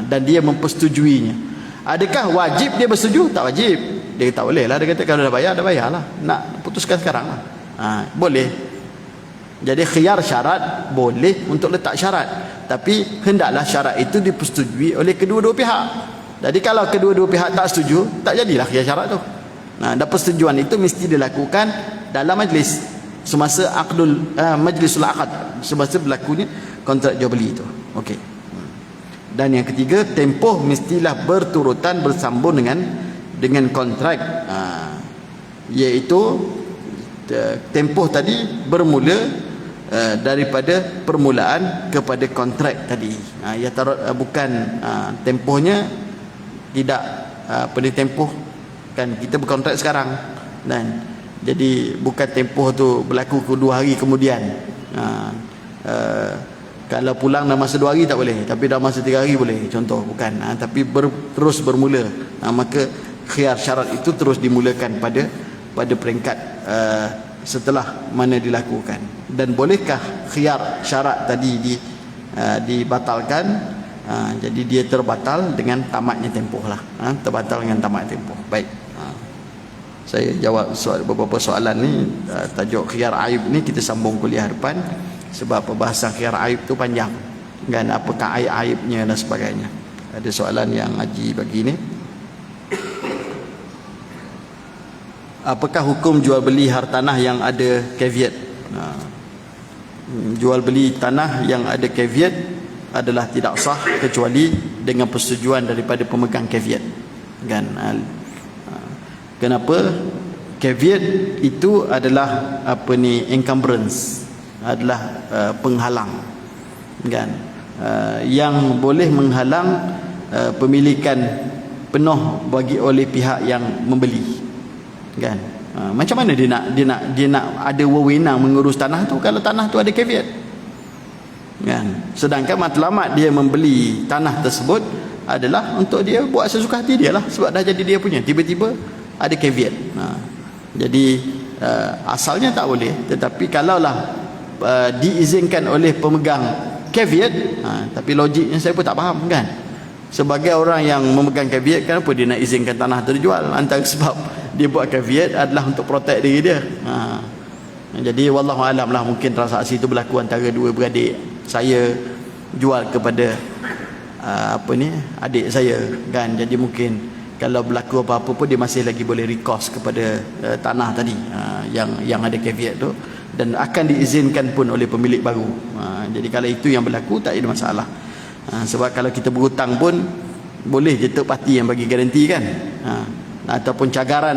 Dan dia mempersetujuinya. Adakah wajib dia bersetuju? Tak wajib. Dia tak boleh lah. Dia kata kalau dah bayarlah. Nak putuskan sekarang lah. Boleh. Jadi khiyar syarat boleh untuk letak syarat. Tapi hendaklah syarat itu dipersetujui oleh kedua-dua pihak. Jadi kalau kedua-dua pihak tak setuju, tak jadilah khiyar syarat tu. Dan persetujuan itu mesti dilakukan dalam majlis semasa majlisul akad, semasa berlakunya kontrak jual beli itu. Okey. Dan yang ketiga, tempoh mestilah berturutan bersambung dengan kontrak, iaitu tempoh tadi bermula daripada permulaan kepada kontrak tadi. Bukan tempohnya tidak tempoh kan kita berkontrak sekarang, dan jadi bukan tempoh tu berlaku 2 hari kemudian. Kalau pulang dalam masa 2 hari tak boleh, tapi dalam masa 3 hari boleh, contoh, bukan. Tapi terus bermula. Maka khiyar syarat itu terus dimulakan pada peringkat setelah mana dilakukan. Dan bolehkah khiyar syarat tadi dibatalkan? Jadi dia terbatal dengan tamatnya tempoh lah. Terbatal dengan tamat tempoh. Baik. Saya jawab beberapa soalan ni. Tajuk khiyar aib ni kita sambung kuliah depan, sebab pembahasan khiyar aib tu panjang kan, apakah aib-aibnya dan sebagainya. Ada soalan yang Haji bagi ni, apakah hukum jual beli hartanah yang ada caveat? Jual beli tanah yang ada caveat adalah tidak sah kecuali dengan persetujuan daripada pemegang caveat kan. Kenapa? Caveat itu adalah encumbrance, adalah penghalang kan, yang boleh menghalang pemilikan penuh bagi oleh pihak yang membeli kan. Macam mana dia nak ada wewenang mengurus tanah tu kalau tanah tu ada caveat kan. Sedangkan matlamat dia membeli tanah tersebut adalah untuk dia buat sesuka hati dia lah, sebab dah jadi dia punya. Tiba-tiba ada caveat. Jadi asalnya tak boleh, tetapi kalaulah diizinkan oleh pemegang caveat, tapi logiknya saya pun tak faham kan. Sebagai orang yang memegang caveat, kenapa dia nak izinkan tanah terjual? Antara sebab dia buat caveat adalah untuk protect diri dia. Jadi wallahu alam lah, mungkin transaksi itu berlaku antara dua beradik. Saya jual kepada adik saya kan. Jadi mungkin kalau berlaku apa-apa pun dia masih lagi boleh recourse kepada tanah tadi yang ada caveat tu, dan akan diizinkan pun oleh pemilik baru. Jadi kalau itu yang berlaku tak ada masalah. Sebab kalau kita berhutang pun boleh je third party yang bagi garanti kan. Ataupun cagaran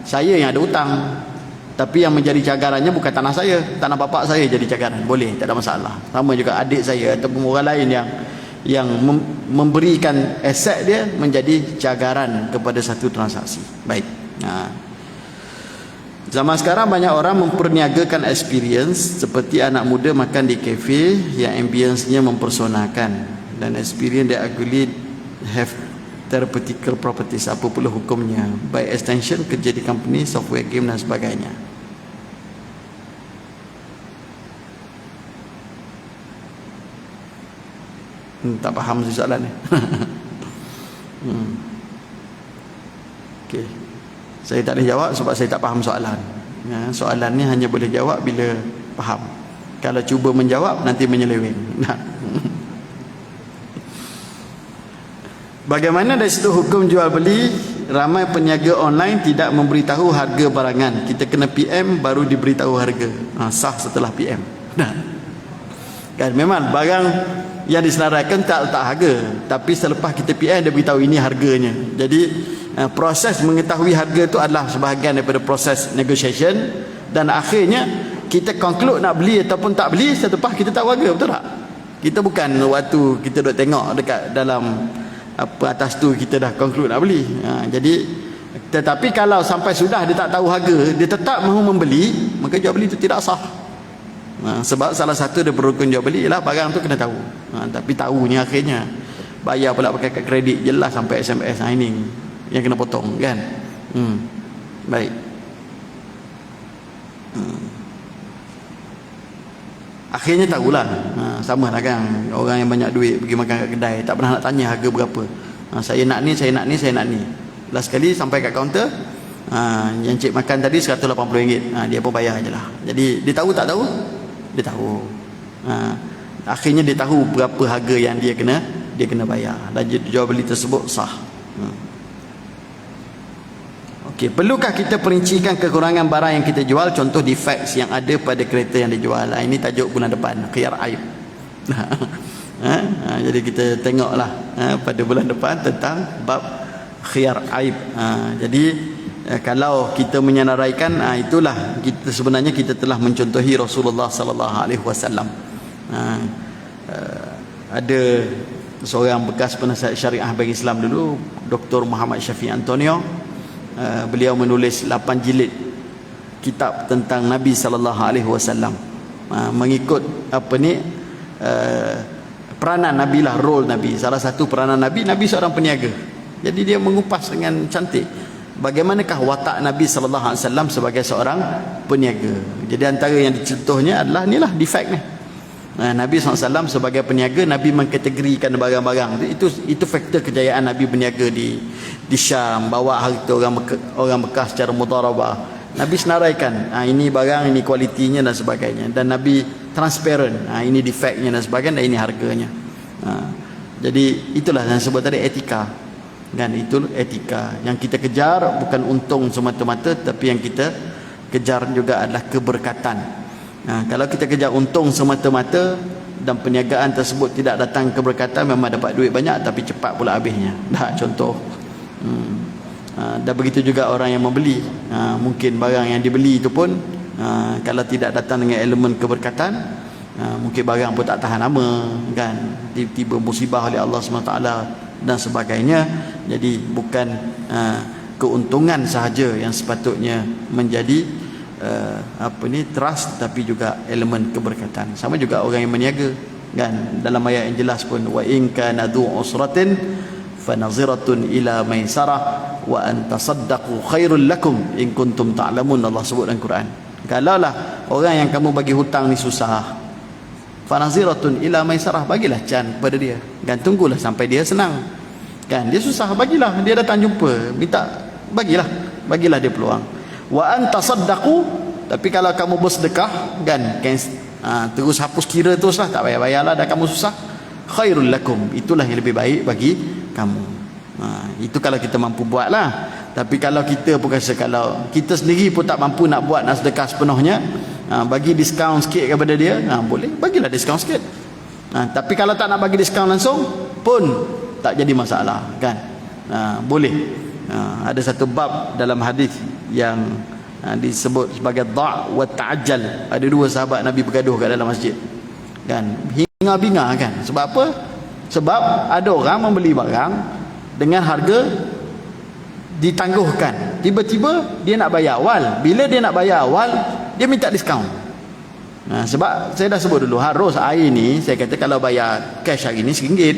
saya yang ada hutang, tapi yang menjadi cagarannya bukan tanah saya, tanah bapak saya jadi cagaran, boleh, tak ada masalah. Sama juga adik saya ataupun orang lain yang memberikan aset dia menjadi cagaran kepada satu transaksi. Baik. Zaman sekarang banyak orang memperniagakan experience, seperti anak muda makan di kafe yang ambience-nya mempersonakan, dan experience that actually have therapeutical properties. Apa pula hukumnya? By extension kerja di company, software game dan sebagainya. Tak faham soalan ni. Okey. Saya tak boleh jawab sebab saya tak faham soalan. Soalan ni hanya boleh jawab bila faham. Kalau cuba menjawab nanti menyeleweng. Bagaimana dari situ hukum jual beli? Ramai peniaga online tidak memberitahu harga barangan. Kita kena PM baru diberitahu harga. Sah setelah PM. Kan memang barang yang disenaraikan tak letak harga, tapi selepas kita PM dia beritahu ini harganya. Jadi proses mengetahui harga itu adalah sebahagian daripada proses negotiation, dan akhirnya kita conclude nak beli ataupun tak beli selepas kita tahu harga, betul tak? Kita bukan waktu kita duduk tengok dekat dalam atas tu kita dah conclude nak beli. Jadi tetapi kalau sampai sudah dia tak tahu harga, dia tetap mahu membeli, maka jual beli itu tidak sah. Sebab salah satu daripada rukun jual beli ialah barang tu kena tahu. Tapi tahunya akhirnya bayar pula pakai kad kredit jelas sampai SMS. Ini yang kena potong kan. Baik. Akhirnya tahulah. Sama lah kan, orang yang banyak duit pergi makan kat kedai tak pernah nak tanya harga berapa. Saya nak ni, saya nak ni, saya nak ni. Last kali sampai kat kaunter, yang cik makan tadi RM180. Dia pun bayar je lah. Jadi dia tahu tak tahu? Dia tahu. Akhirnya dia tahu berapa harga yang dia kena bayar, dan jual beli tersebut sah. Okey, perlukah kita perincikan kekurangan barang yang kita jual, contoh defects yang ada pada kereta yang dijual? Ini tajuk bulan depan, khiyar aib. Jadi kita tengoklah pada bulan depan tentang bab khiyar aib. Jadi kalau kita menyenaraikan, itulah kita sebenarnya kita telah mencontohi Rasulullah sallallahu alaihi wasallam. Ada seorang bekas penasihat syariah bagi Islam dulu, Dr. Muhammad Syafiq Antonio. Beliau menulis 8 jilid kitab tentang Nabi sallallahu alaihi wasallam, mengikut peranan Nabi lah, role Nabi. Salah satu peranan Nabi seorang peniaga. Jadi dia mengupas dengan cantik bagaimanakah watak Nabi sallallahu alaihi wasallam sebagai seorang peniaga. Jadi antara yang dicontohnya adalah inilah defect ni. Nabi SAW sebagai peniaga, Nabi mengkategorikan barang-barang itu faktor kejayaan Nabi berniaga di Syam, bawa harta orang Mekah secara mudharabah. Nabi senaraikan, ini barang, ini kualitinya dan sebagainya, dan Nabi transparent, ini defectnya dan sebagainya, dan ini harganya. Jadi itulah yang sebut tadi etika kan. Itu etika yang kita kejar, bukan untung semata-mata, tapi yang kita kejar juga adalah keberkatan. Kalau kita kejar untung semata-mata dan perniagaan tersebut tidak datang keberkatan, memang dapat duit banyak tapi cepat pula habisnya. Contoh. Dan begitu juga orang yang membeli, mungkin barang yang dibeli itu pun kalau tidak datang dengan elemen keberkatan, mungkin barang pun tak tahan lama kan, tiba-tiba musibah oleh Allah SWT dan sebagainya. Jadi bukan keuntungan sahaja yang sepatutnya menjadi trust, tapi juga elemen keberkatan. Sama juga orang yang berniaga kan, dalam ayat yang jelas pun, wa in kana dhu usratin fanaziratun ila maisarah wa an tasaddaqu khairul lakum in kuntum ta'lamun. Allah sebut dalam Quran, kalaulah orang yang kamu bagi hutang ni susah, fanaziratun ila maisarah, bagilah can pada dia kan, tunggulah sampai dia senang kan. Dia susah, bagilah, dia datang jumpa minta, bagilah dia peluang. Wa antasaddaqu, tapi kalau kamu bersedekah kan, terus hapus kira teruslah, tak bayar-bayarlah, dah kamu susah, khairul lakum, itulah yang lebih baik bagi kamu. Itu kalau kita mampu buatlah. Tapi kalau kita kalau kita sendiri pun tak mampu nak buat, nak sedekah sepenuhnya, bagi diskaun sikit kepada dia, boleh, bagilah diskaun sikit. Tapi kalau tak nak bagi diskaun langsung pun tak jadi masalah kan. Boleh. Ada satu bab dalam hadis yang disebut sebagai dha' wa ta'ajjal. Ada dua sahabat Nabi bergaduh kat dalam masjid kan, hingar-bingar kan. Sebab apa? Sebab ada orang membeli barang dengan harga ditangguhkan, tiba-tiba dia nak bayar awal. Bila dia nak bayar awal, dia minta diskaun. Sebab saya dah sebut dulu, harus air ni saya kata kalau bayar cash hari ni RM1,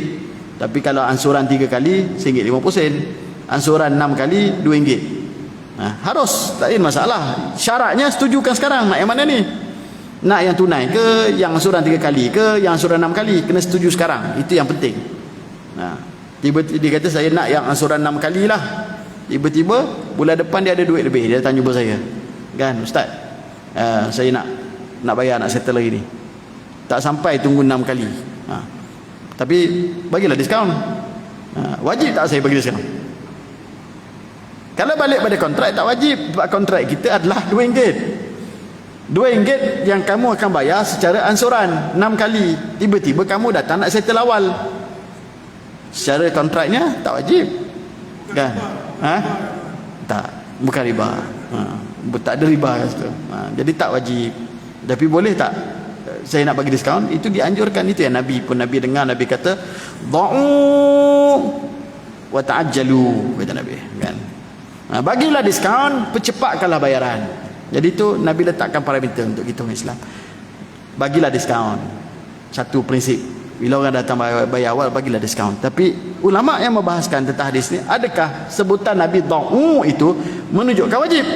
tapi kalau ansuran 3 kali RM1.50, ansuran 6 kali RM2. Harus, tak ada masalah. Syaratnya setujukan sekarang, nak yang mana ni? Nak yang tunai ke, yang ansuran 3 kali ke, yang ansuran 6 kali? Kena setuju sekarang, itu yang penting. Tiba-tiba dia kata saya nak yang ansuran 6 kali lah. Tiba-tiba bulan depan dia ada duit lebih, dia datang jumpa saya kan, Ustaz, saya nak bayar, nak settle lagi ni, tak sampai tunggu 6 kali. Tapi bagilah diskaun. Wajib tak saya bagi diskaun? Kalau balik pada kontrak tak wajib. Sebab kontrak kita adalah RM2. RM2 yang kamu akan bayar secara ansuran 6 kali. Tiba-tiba kamu datang nak settle awal. Secara kontraknya tak wajib kan? Tak, bukan riba. Tak ada riba kat situ. Jadi tak wajib. Tapi boleh tak saya nak bagi diskaun? Itu dianjurkan. Itu yang Nabi dengar, Nabi kata dha'u wa ta'ajjalu, kata Nabi kan. Bagilah diskaun, percepatkanlah bayaran. Jadi itu Nabi letakkan parameter untuk kita orang Islam. bagilah diskaun. Satu prinsip, bila orang datang bayar awal, bagilah diskaun. Tapi ulama yang membahaskan tentang hadis ni, adakah sebutan Nabi da'u itu menunjukkan wajib?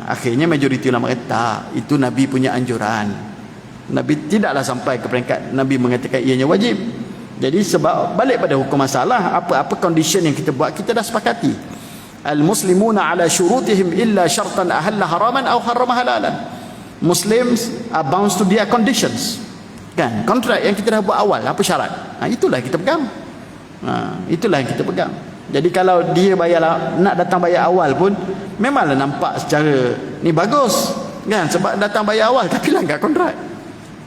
Akhirnya majoriti ulama kata tak, itu Nabi punya anjuran. Nabi tidaklah sampai ke peringkat Nabi mengatakan ianya wajib. Jadi sebab balik pada hukum masalah, apa-apa condition yang kita buat, kita dah sepakati. Al-muslimuna ala syurutihim illa syartan ahalla haraman atau harrama halalan. Muslims are bound to their conditions. Kan? Kontrak yang kita dah buat awal, apa syarat? Itulah kita pegang. Itulah yang kita pegang. Jadi kalau dia bayar, nak datang bayar awal pun, memanglah nampak secara ni bagus. Kan? Sebab datang bayar awal, tapi langgar kontrak.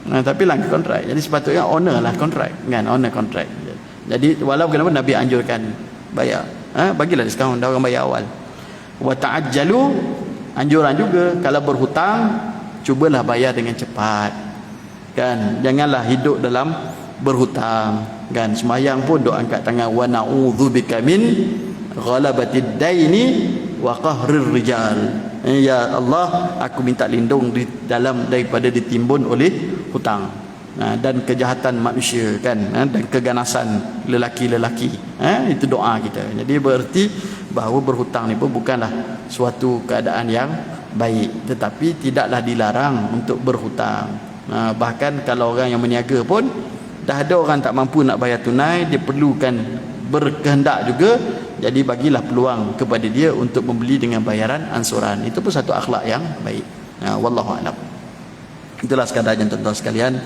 Tapi langgar kontrak. Jadi sepatutnya honor lah kontrak. Kan? Honor kontrak. Jadi walaupun kenapa Nabi anjurkan bayar. Bagilah diskaun dah orang bayar awal. Wa ta'ajjalu, anjuran juga kalau berhutang, cubalah bayar dengan cepat. Kan, janganlah hidup dalam berhutang. Kan, sembahyang pun doa angkat tangan, wa na'udzubika min ghalabatid daini wa qahrir rijal. Ya Allah, aku minta lindung daripada ditimbun oleh hutang. Dan kejahatan manusia, kan, dan keganasan lelaki-lelaki. Itu doa kita. Jadi berarti bahawa berhutang ni pun bukanlah suatu keadaan yang baik, tetapi tidaklah dilarang untuk berhutang. Bahkan kalau orang yang meniaga pun dah ada orang tak mampu nak bayar tunai, dia perlukan berkehendak juga, jadi bagilah peluang kepada dia untuk membeli dengan bayaran ansuran. Itu pun satu akhlak yang baik. Wallahu a'lam. Itulah sekadar tuan-tuan sekalian.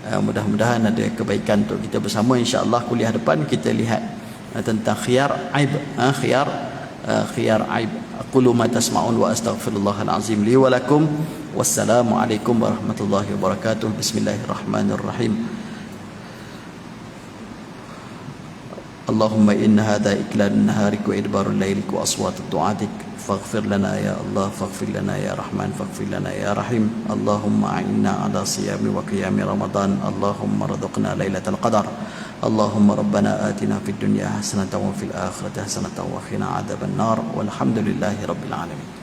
Mudah-mudahan ada kebaikan untuk kita bersama. InsyaAllah kuliah depan kita lihat tentang khiyar aib. Khiyar aib. Aqulu ma tasma'un wa astaghfirullahal azim li wa lakum. Wassalamualaikum warahmatullahi wabarakatuh. Bismillahirrahmanirrahim. Allahumma inna hadha iklalun naharik wa idbarul laylik wa aswatu du'atik faghfir lana ya Allah, faghfir lana ya Rahman, faghfir lana ya Rahim. Allahumma a'inna ala siyami wa qiyami Ramadan. Allahumma rzuqna lailatul qadar. Allahumma rabbana atina fid dunya hasanatan wa fil akhirati hasanatan wa qina adzaban nar. Walhamdulillahi rabbil alamin.